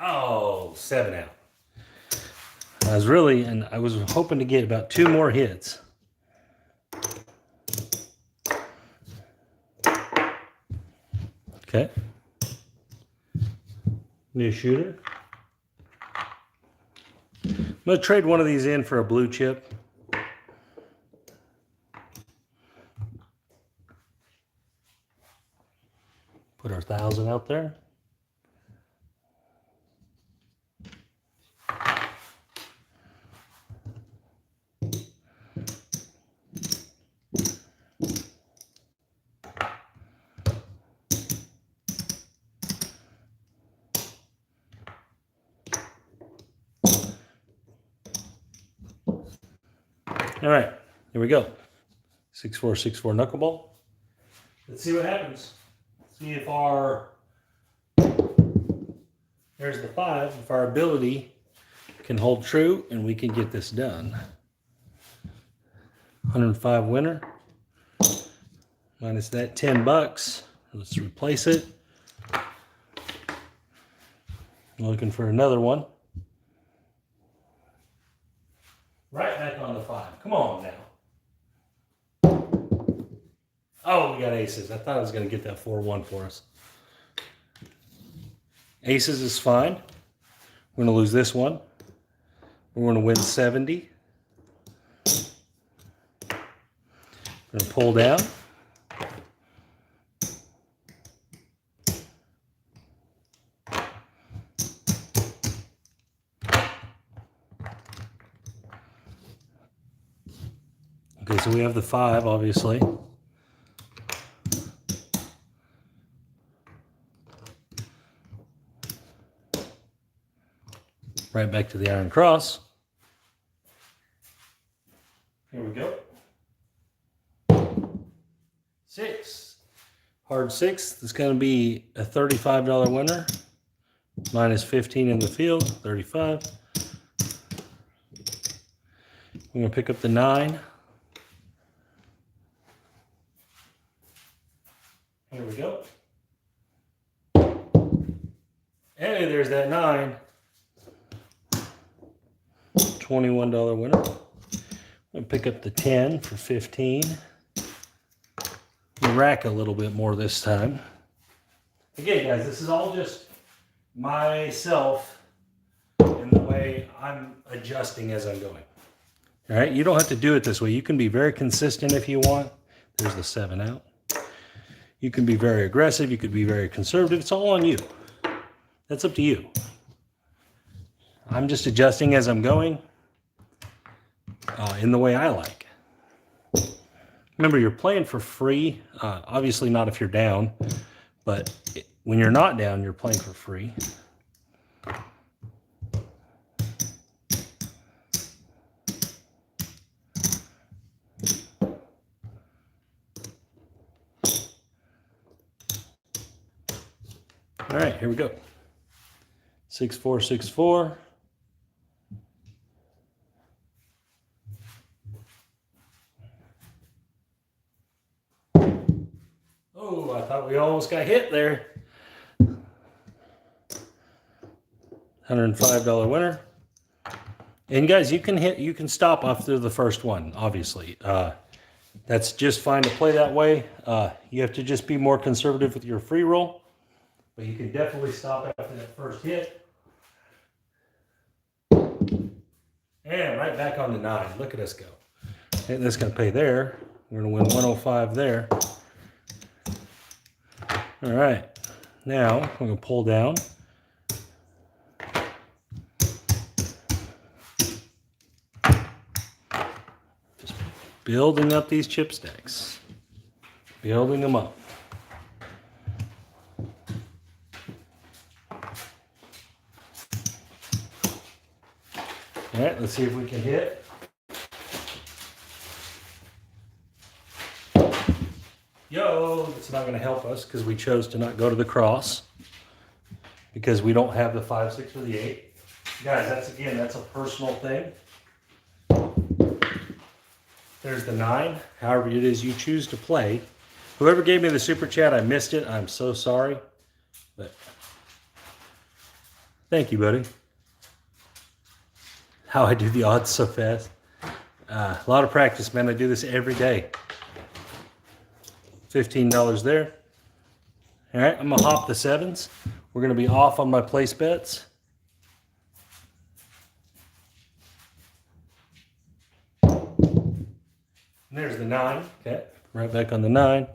Oh, 7 out. I was hoping to get about 2 more hits. Okay. New shooter. I'm going to trade one of these in for a blue chip. Put our 1,000 out there. All right, here we go. 6464 knuckleball. Let's see what happens. See if there's the 5, if our ability can hold true and we can get this done. 105 winner. Minus that $10. Let's replace it. Looking for another one. Right back on the 5. Come on now. Oh, we got aces. I thought I was going to get that 4-1 for us. Aces is fine. We're going to lose this one. We're going to win 70. We're going to pull down. Okay, so we have the 5, obviously. Right back to the iron cross. Here we go. 6. Hard 6. This is going to be a $35 winner. Minus 15 in the field. 35. I'm going to pick up the 9. Here we go. Hey, there's that 9. $21 winner. I'm gonna pick up the 10 for 15. We'll rack a little bit more this time. Again, guys, this is all just myself and the way I'm adjusting as I'm going. All right, you don't have to do it this way. You can be very consistent if you want. There's the 7 out. You can be very aggressive. You could be very conservative. It's all on you. That's up to you. I'm just adjusting as I'm going in the way I like. Remember, you're playing for free. Obviously not if you're down, but when you're not down, you're playing for free. All right, here we go. 6, 4, 6, 4. Oh, I thought we almost got hit there. $105 winner. And guys, you can stop after the first one, obviously. That's just fine to play that way. You have to just be more conservative with your free roll. But you can definitely stop after that first hit. And right back on the 9. Look at us go. And that's going to pay there. We're going to win 105 there. All right. Now, I'm going to pull down. Just building up these chip stacks. Building them up. All right, let's see if we can hit. Yo, it's not going to help us because we chose to not go to the cross because we don't have the 5, 6, or the 8. Guys, that's a personal thing. There's the 9. However it is you choose to play. Whoever gave me the super chat, I missed it. I'm so sorry. But thank you, buddy. How I do the odds so fast. A lot of practice, man. I do this every day. $15 there. All right, I'm going to hop the 7s. We're going to be off on my place bets. And there's the 9. Okay, right back on the 9.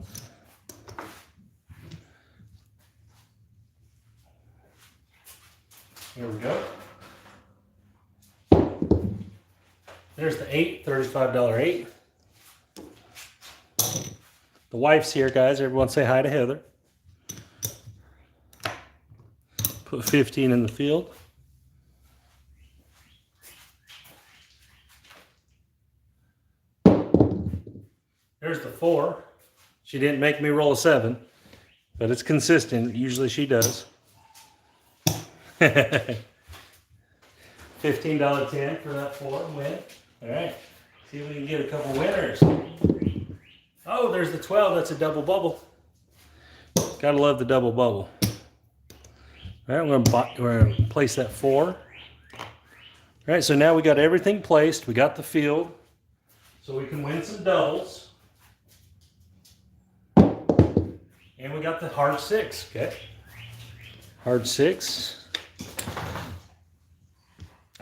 Here we go. There's the 8, $35 8. The wife's here, guys. Everyone say hi to Heather. Put 15 in the field. There's the 4. She didn't make me roll a 7, but it's consistent. Usually she does. $15 10 for that 4 win. All right. See if we can get a couple winners. Oh, there's the 12. That's a double bubble. Gotta love the double bubble. All right, we're going to place that 4. All right, so now we got everything placed. We got the field. So we can win some doubles. And we got the hard 6, okay? Hard 6.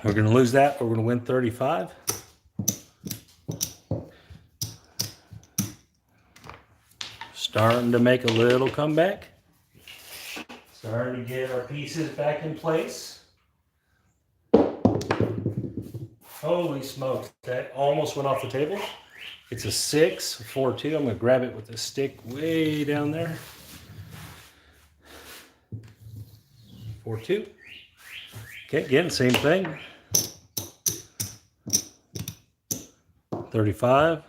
We're going to lose that, but we're going to win 35. Starting to make a little comeback. Starting to get our pieces back in place. Holy smokes, that almost went off the table. It's a 6, 4, 2. I'm going to grab it with a stick way down there. 4, 2. Okay, again, same thing. 35.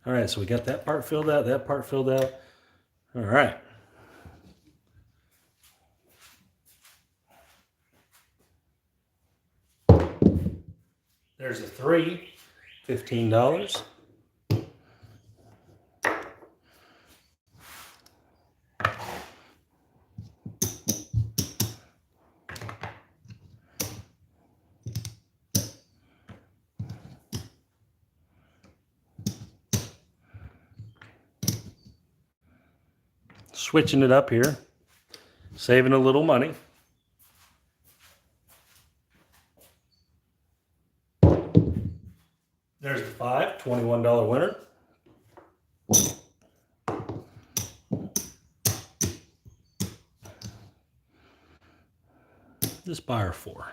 All right, so we got that part filled out, that part filled out. All right. There's a 3, $15. switching it up here, saving a little money. There's the 5, $21 winner. This buyer 4.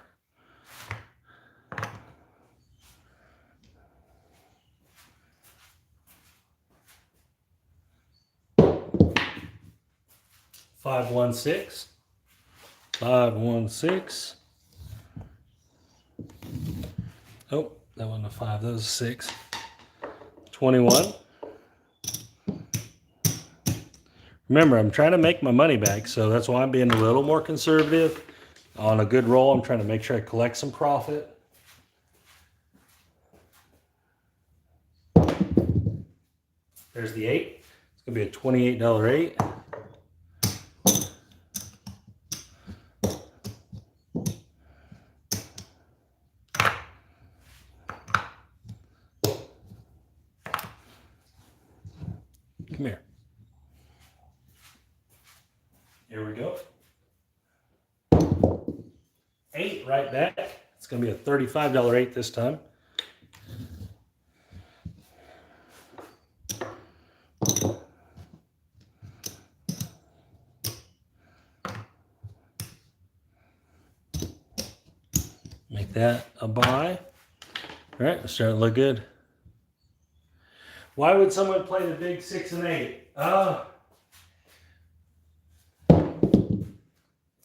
$516. $516. Oh, that wasn't a 5. That was a 6. 21. Remember, I'm trying to make my money back, so that's why I'm being a little more conservative. On a good roll, I'm trying to make sure I collect some profit. There's the 8. It's going to be a $28 8. Come here. Here we go. 8 right back. It's going to be a $35 8 this time. Make that a buy. All right, it's starting to look good. Why would someone play the big 6 and 8?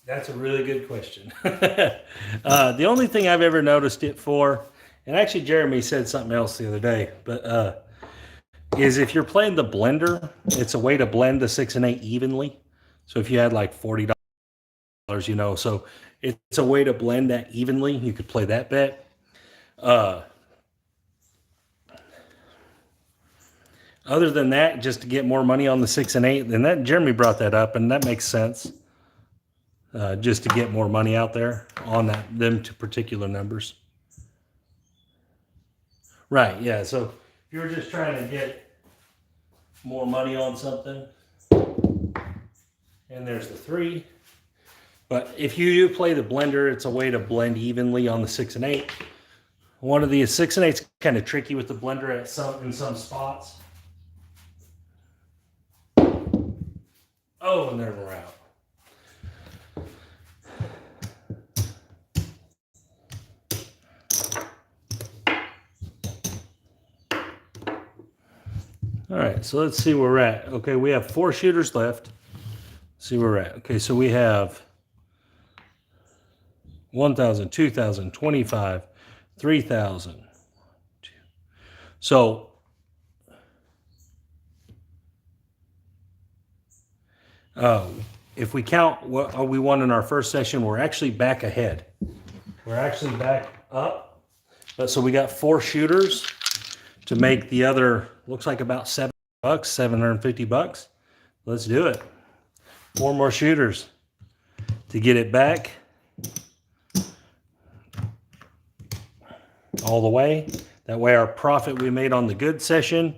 That's a really good question. The only thing I've ever noticed it for, and actually Jeremy said something else the other day, but is if you're playing the blender, it's a way to blend the 6 and 8 evenly. So if you had like $40, you know, so it's a way to blend that evenly. You could play that bet. Other than that, just to get more money on the 6 and 8, then that Jeremy brought that up, and that makes sense. Just to get more money out there on them two particular numbers. Right, yeah. So if you're just trying to get more money on something, and there's the 3. But if you do play the blender, it's a way to blend evenly on the 6 and 8. One of the 6 and 8's kind of tricky with the blender in some spots. Oh, and there we're out. All right, so let's see where we're at. Okay, we have 4 shooters left. Let's see where we're at. Okay, so we have 1,000, 2,000, 25, 3,000. So if we count what we won in our first session, we're actually back ahead. We're actually back up. So we got 4 shooters to make the other, looks like about $7, $750. Let's do it. 4 more shooters to get it back all the way. That way our profit we made on the good session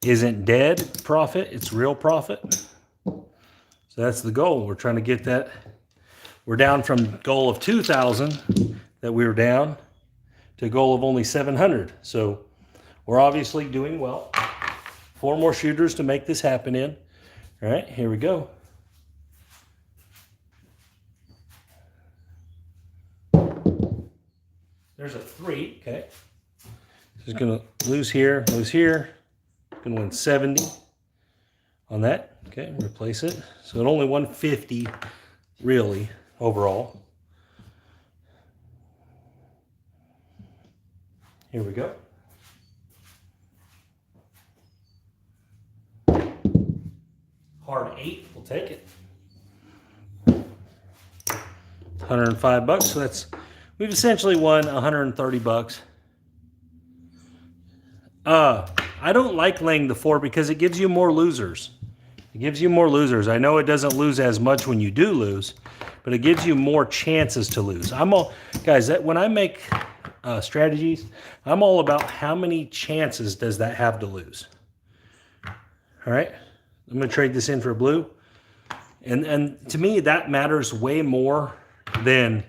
isn't dead profit, it's real profit. So that's the goal. We're trying to get that. We're down from goal of 2,000 that we were down to a goal of only 700. So we're obviously doing well. 4 more shooters to make this happen in. All right, here we go. There's a 3, okay. Just gonna lose here, Gonna win 70 on that. Okay, replace it. So it only won 50 really overall. Here we go. Hard 8, we'll take it. $105, so that's, we've essentially won $130. I don't like laying the 4 because it gives you more losers. It gives you more losers. I know it doesn't lose as much when you do lose, but it gives you more chances to lose. Guys, when I make strategies, I'm all about how many chances does that have to lose. All right, I'm gonna trade this in for blue. And to me, that matters way more than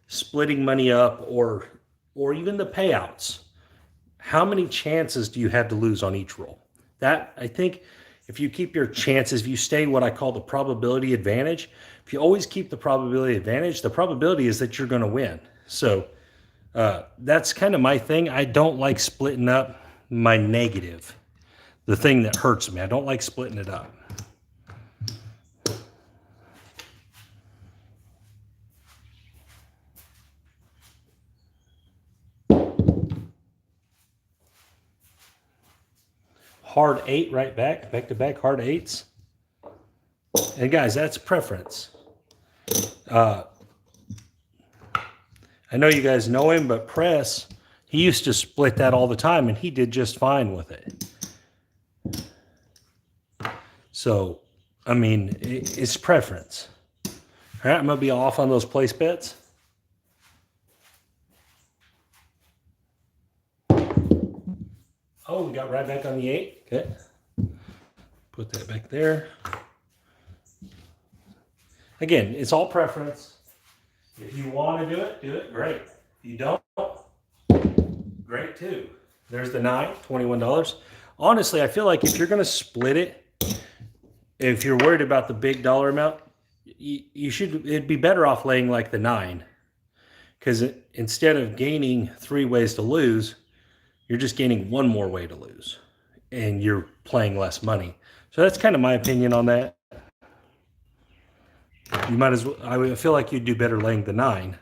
splitting money up or even the payouts. How many chances do you have to lose on each roll? That, I think, if you keep your chances, if you stay what I call the probability advantage, if you always keep the probability advantage, the probability is that you're going to win. So that's kind of my thing. I don't like splitting up my negative, the thing that hurts me. I don't like splitting it up. Hard 8 right back to back hard 8s. And guys, that's preference. I know you guys know him, but Press, he used to split that all the time, and he did just fine with it. So, I mean, it's preference. All right, I'm going to be off on those place bets. Oh, we got right back on the 8. Okay. Put that back there. Again, it's all preference. If you want to do it, great. If you don't, great too. There's the 9, $21. Honestly, I feel like if you're going to split it, if you're worried about the big dollar amount, it'd be better off laying like the 9. Because instead of gaining 3 ways to lose, you're just gaining 1 more way to lose. And you're playing less money. So that's kind of my opinion on that. You might as well, I feel like you'd do better laying the 9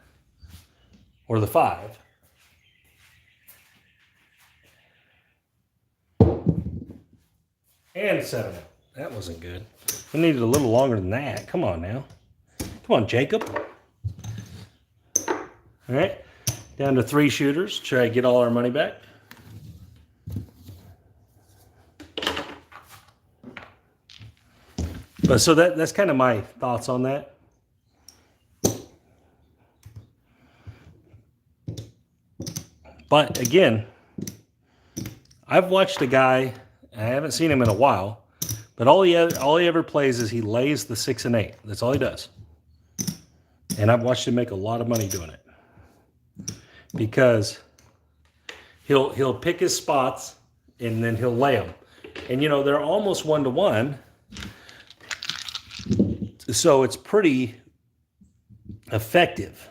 or the 5. And 7. That wasn't good. We needed a little longer than that. Come on now. Come on, Jacob. All right. Down to 3 shooters. Try to get all our money back. But so that's kind of my thoughts on that. But again, I've watched a guy, I haven't seen him in a while, but all he ever plays is he lays the 6 and 8. That's all he does. And I've watched him make a lot of money doing it. Because he'll pick his spots and then he'll lay them. And you know, they're almost 1-to-1. So it's pretty effective.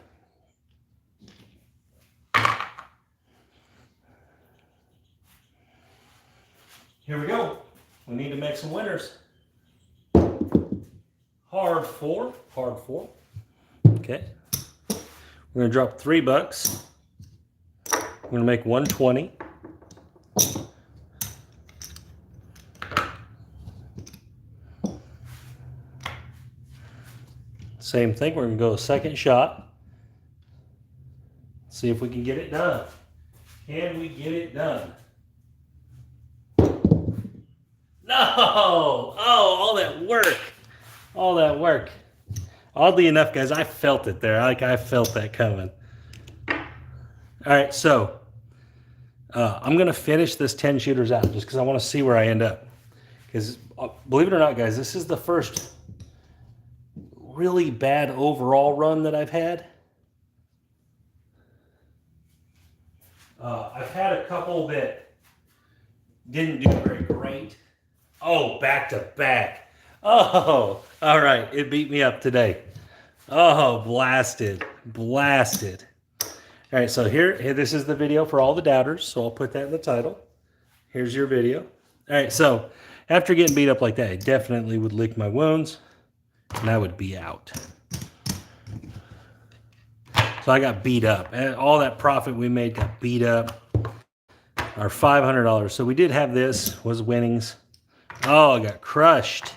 Here we go. We need to make some winners. Hard 4. Okay. We're going to drop $3. We're going to make 120. Same thing, we're going to go a second shot. See if we can get it done. Can we get it done? No! Oh, all that work. All that work. Oddly enough, guys, I felt it there. I felt that coming. All right, so I'm going to finish this 10 shooters out just because I want to see where I end up. Because believe it or not, guys, this is the first really bad overall run that I've had. I've had a couple that didn't do very great. Oh, back to back. Oh, all right. It beat me up today. Oh, blasted. All right, so here, this is the video for all the doubters, so I'll put that in the title. Here's your video. All right, so after getting beat up like that, I definitely would lick my wounds, and I would be out. So I got beat up. And all that profit we made got beat up. Our $500. So we did have this, was winnings. Oh, I got crushed.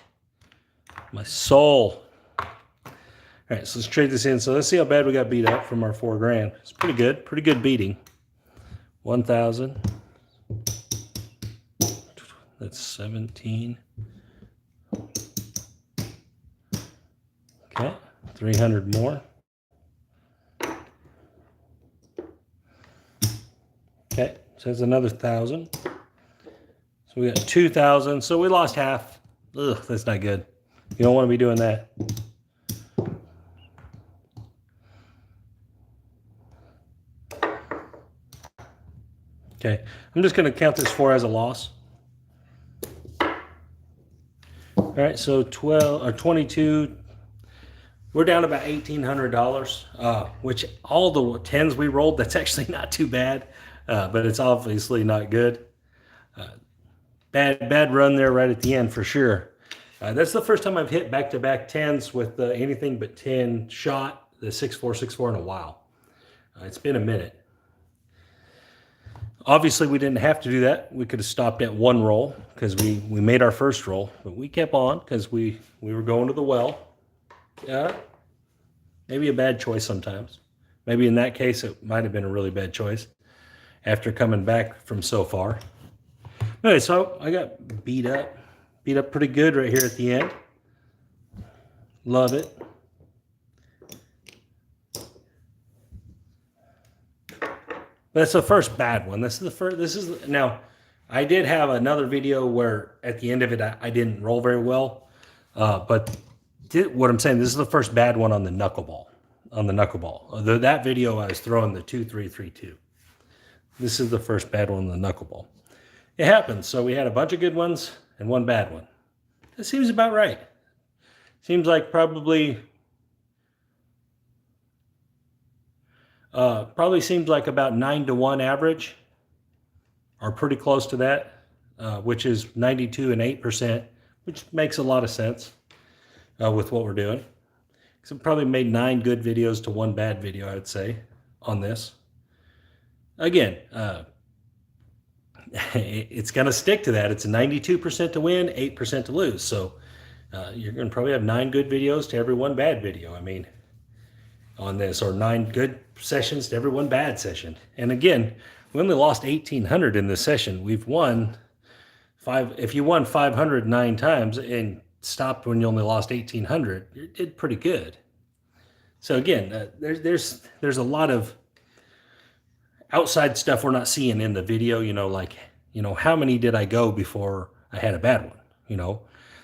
My soul. All right, so let's trade this in. So let's see how bad we got beat up from our $4,000. It's pretty good beating. 1,000. That's 17. Okay, 300 more. Okay, so that's another 1,000. So we got 2,000. So we lost half. Ugh, that's not good. You don't want to be doing that. Okay, I'm just going to count this 4 as a loss. All right, so 12 or 22. We're down about $1,800, which all the 10s we rolled, that's actually not too bad, but it's obviously not good. Bad run there right at the end for sure. That's the first time I've hit back-to-back 10s with anything but 10 shot, the 6-4 in a while. It's been a minute. Obviously, we didn't have to do that. We could have stopped at 1 roll because we made our first roll, but we kept on because we were going to the well. Yeah, maybe a bad choice sometimes. Maybe in that case, it might have been a really bad choice after coming back from so far. Anyway, so I got beat up pretty good right here at the end. Love it. That's the first bad one. This is now, I did have another video where at the end of it, I didn't roll very well. But what I'm saying, this is the first bad one on the knuckleball. That video, I was throwing the 2-3-3-2. This is the first bad one on the knuckleball. It happens. So we had a bunch of good ones and 1 bad one. That seems about right. Seems like probably seems like about 9-to-1 average, or pretty close to that, which is 92 and 8%, which makes a lot of sense with what we're doing. So probably made 9 good videos to 1 bad video, I would say, on this. Again, it's going to stick to that. It's 92% to win, 8% to lose. So you're going to probably have 9 good videos to every 1 bad video. I mean, on this, or 9 good sessions to every 1 bad session. And again, we only lost 1,800 in this session. We've won 5. If you won 509 times and stopped when you only lost 1,800, you did pretty good. So again, there's a lot of outside stuff we're not seeing in the video. Like how many did I go before I had a bad one?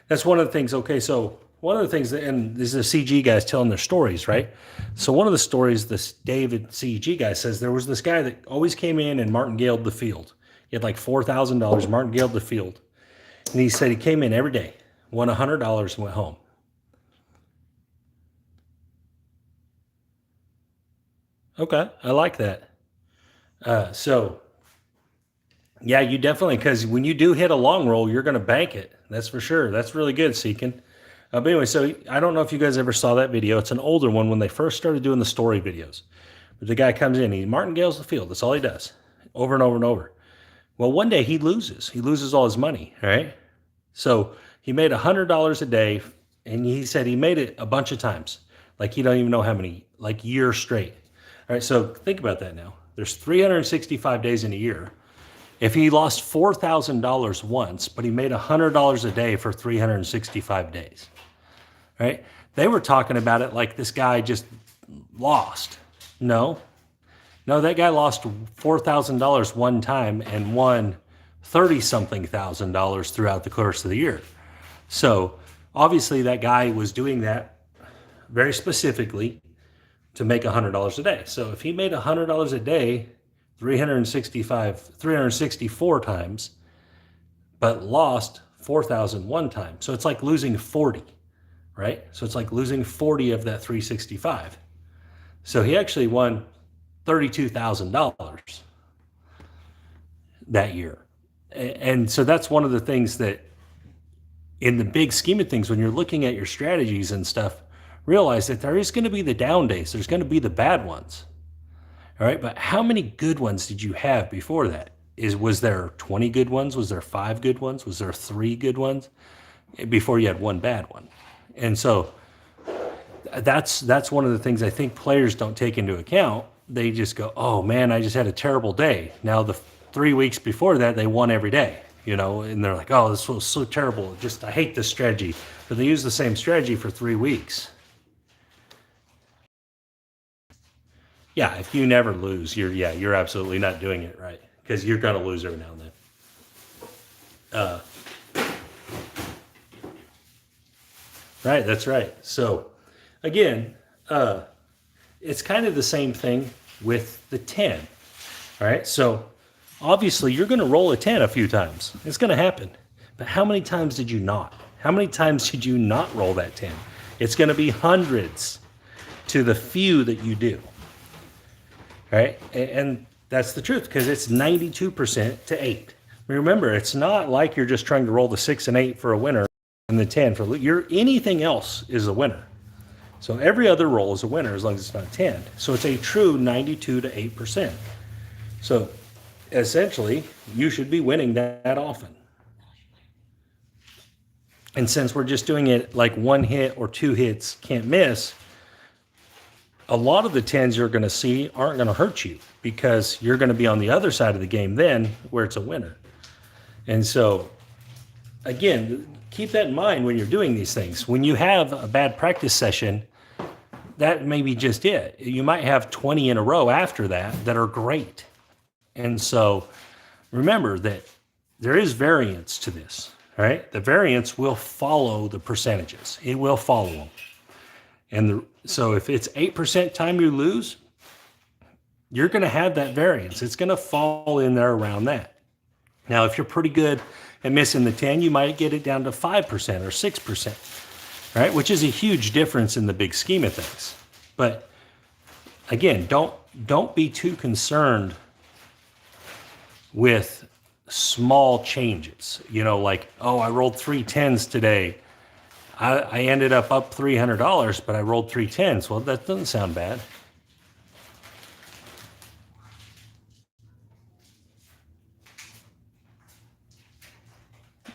That's one of the things. Okay, so one of the things, and this is the CG guys telling their stories, right? So one of the stories, this David CG guy says there was this guy that always came in and martingaled the field. He had like $4,000, martingaled the field. And he said he came in every day, won $100 and went home. Okay, I like that. So, yeah, you definitely, because when you do hit a long roll, you're going to bank it. That's for sure. That's really good, Seekin. But anyway, so I don't know if you guys ever saw that video. It's an older one when they first started doing the story videos. But the guy comes in, he martingales the field. That's all he does, over and over and over. Well, one day he loses. He loses all his money, right? So he made $100 a day, and he said he made it a bunch of times. Like he don't even know how many, like years straight. All right, so think about that now. There's 365 days in a year. If he lost $4,000 once, but he made $100 a day for 365 days, right? They were talking about it like this guy just lost. No, that guy lost $4,000 one time and won 30-something thousand dollars throughout the course of the year. So obviously that guy was doing that very specifically to make $100 a day. So if he made $100 a day, 364 times, but lost 4,001 times. So it's like losing 40, right? So it's like losing 40 of that 365. So he actually won $32,000 that year. And so that's one of the things that in the big scheme of things, when you're looking at your strategies and stuff, realize that there is going to be the down days. There's going to be the bad ones. All right, but how many good ones did you have before that? Was there 20 good ones? Was there 5 good ones? Was there 3 good ones before you had 1 bad one? And so that's one of the things I think players don't take into account. They just go, oh man, I just had a terrible day. Now the 3 weeks before that, they won every day, and they're like, oh, this was so terrible. I hate this strategy. But they use the same strategy for 3 weeks. Yeah, if you never lose, you're absolutely not doing it right, because you're going to lose every now and then. Right, that's right. So, again, it's kind of the same thing with the 10. All right, so Obviously, you're going to roll a 10 a few times. It's going to happen. But how many times did you not? How many times did you not roll that 10? It's going to be hundreds to the few that you do. Right? And that's the truth, because it's 92% to 8. Remember, it's not like you're just trying to roll the 6 and 8 for a winner and the 10 for anything else is a winner. So every other roll is a winner as long as it's not 10. So it's a true 92 to 8%. So essentially, you should be winning that often. And since we're just doing it like one hit or two hits, can't miss, a lot of the 10s you're going to see aren't going to hurt you, because you're going to be on the other side of the game then where it's a winner. And so, again, keep that in mind when you're doing these things. When you have a bad practice session, that may be just it. You might have 20 in a row after that are great. And so remember that there is variance to this, right? The variance will follow the percentages. It will follow them. And so if it's 8% time you lose, you're going to have that variance. It's going to fall in there around that. Now, if you're pretty good at missing the 10, you might get it down to 5% or 6%, right? Which is a huge difference in the big scheme of things. But again, don't be too concerned with small changes. You know, like, oh, I rolled 3 10s today. I ended up $300, but I rolled 3 10s. Well, that doesn't sound bad.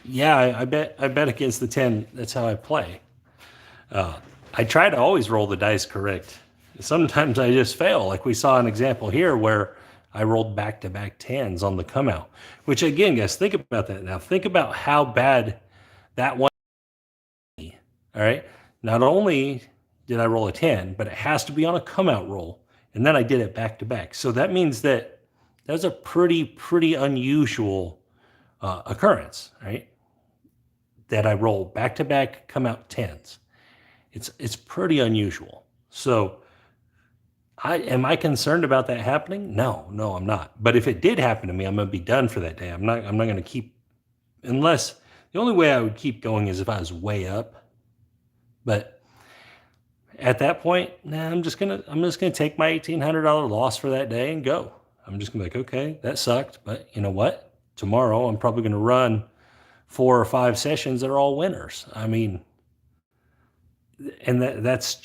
Yeah, I bet against the 10. That's how I play. I try to always roll the dice correct. Sometimes I just fail, like we saw an example here where I rolled back-to-back 10s on the come out. Which again, guys, think about that now. Think about how bad that one. All right. Not only did I roll a 10, but it has to be on a come out roll. And then I did it back to back. So that means that was a pretty unusual occurrence, right? That I roll back to back come out 10s. It's pretty unusual. So am I concerned about that happening? No, I'm not. But if it did happen to me, I'm going to be done for that day. I'm not going to keep, unless the only way I would keep going is if I was way up. But at that point, I'm just gonna take my $1,800 loss for that day and go. I'm just gonna be like, okay, that sucked, but you know what? Tomorrow I'm probably gonna run 4 or 5 sessions that are all winners. I mean, and that's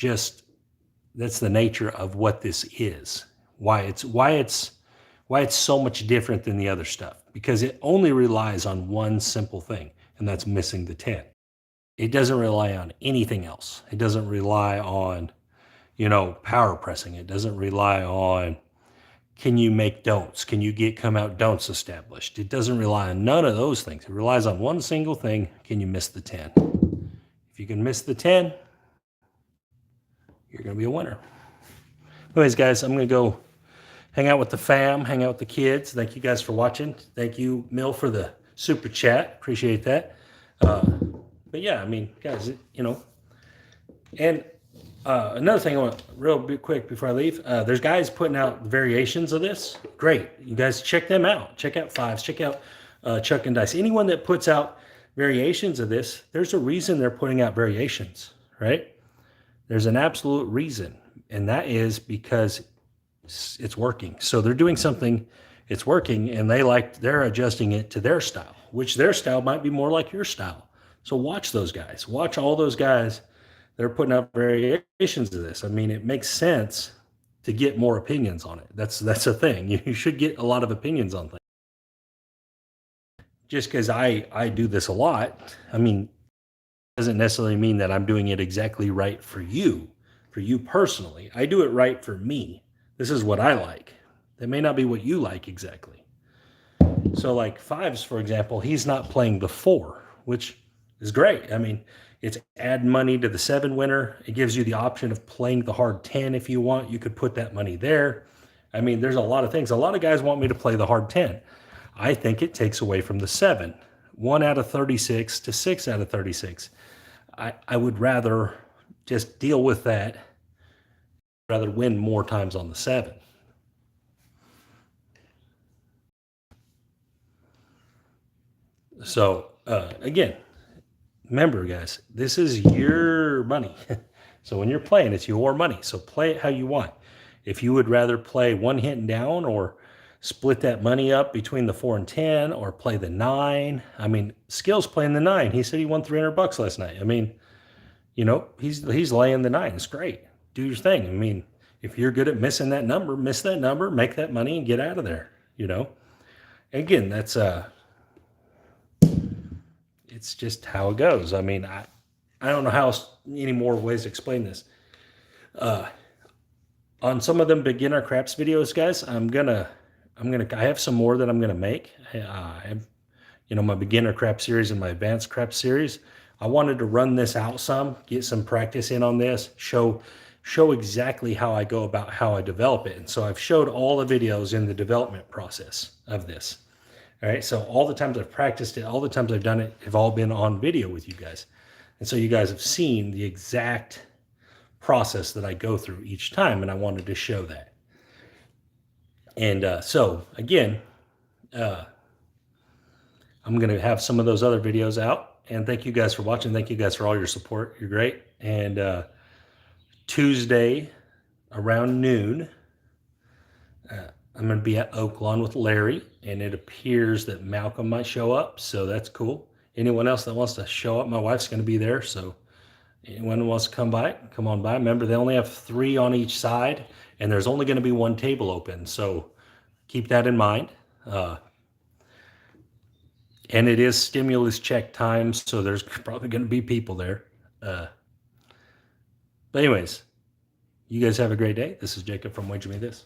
the nature of what this is. Why it's so much different than the other stuff, because it only relies on one simple thing, and that's missing the 10. It doesn't rely on anything else. It doesn't rely on, power pressing. It doesn't rely on, can you make don'ts? Can you get come out don'ts established? It doesn't rely on none of those things. It relies on one single thing. Can you miss the 10? If you can miss the 10, you're going to be a winner. Anyways, guys, I'm going to go hang out with the fam, hang out with the kids. Thank you guys for watching. Thank you, Mill, for the super chat. Appreciate that. But yeah, I mean, guys, and another thing I want real quick before I leave, there's guys putting out variations of this. Great. You guys check them out. Check out Fives. Check out Chuck and Dice. Anyone that puts out variations of this, there's a reason they're putting out variations, right? There's an absolute reason, and that is because it's working. So they're doing something, it's working, and they're adjusting it to their style, which their style might be more like your style. So watch those guys. Watch all those guys that are putting out variations of this. I mean, it makes sense to get more opinions on it. That's a thing. You should get a lot of opinions on things. Just because I do this a lot, I mean, doesn't necessarily mean that I'm doing it exactly right for you personally. I do it right for me. This is what I like. That may not be what you like exactly. So like Fives, for example, he's not playing the 4, which is great. I mean, it's add money to the 7 winner. It gives you the option of playing the hard 10 if you want. You could put that money there. I mean, there's a lot of things. A lot of guys want me to play the hard 10. I think it takes away from the 7. 1 out of 36 to 6 out of 36. I would rather just deal with that, rather win more times on the 7. So again, remember, guys, this is your money. So when you're playing, it's your money. So play it how you want. If you would rather play one hit and down, or split that money up between the 4 and 10, or play the 9. I mean, Skill's playing the 9. He said he won $300 last night. I mean, you know, he's laying the 9. It's great. Do your thing. I mean, if you're good at missing that number, miss that number, make that money and get out of there, you know. Again, that's it's just how it goes. I mean, I don't know how any more ways to explain this. On some of them beginner craps videos, guys, I have some more that I'm gonna make. I have, you know, my beginner crap series and my advanced crap series. I wanted to run this out some, get some practice in on this, show exactly how I go about how I develop it. And so I've showed all the videos in the development process of this. All right, so all the times I've practiced it, all the times I've done it, have all been on video with you guys. And so you guys have seen the exact process that I go through each time, and I wanted to show that. And so again, I'm going to have some of those other videos out. And thank you guys for watching. Thank you guys for all your support. You're great. And Tuesday around noon, I'm going to be at Oaklawn with Larry, and it appears that Malcolm might show up, so that's cool. Anyone else that wants to show up, my wife's going to be there, so anyone who wants to come by, come on by. Remember, they only have 3 on each side, and there's only going to be 1 table open, so keep that in mind. And it is stimulus check time, so there's probably going to be people there. But anyways, you guys have a great day. This is Jacob from Wager Me This.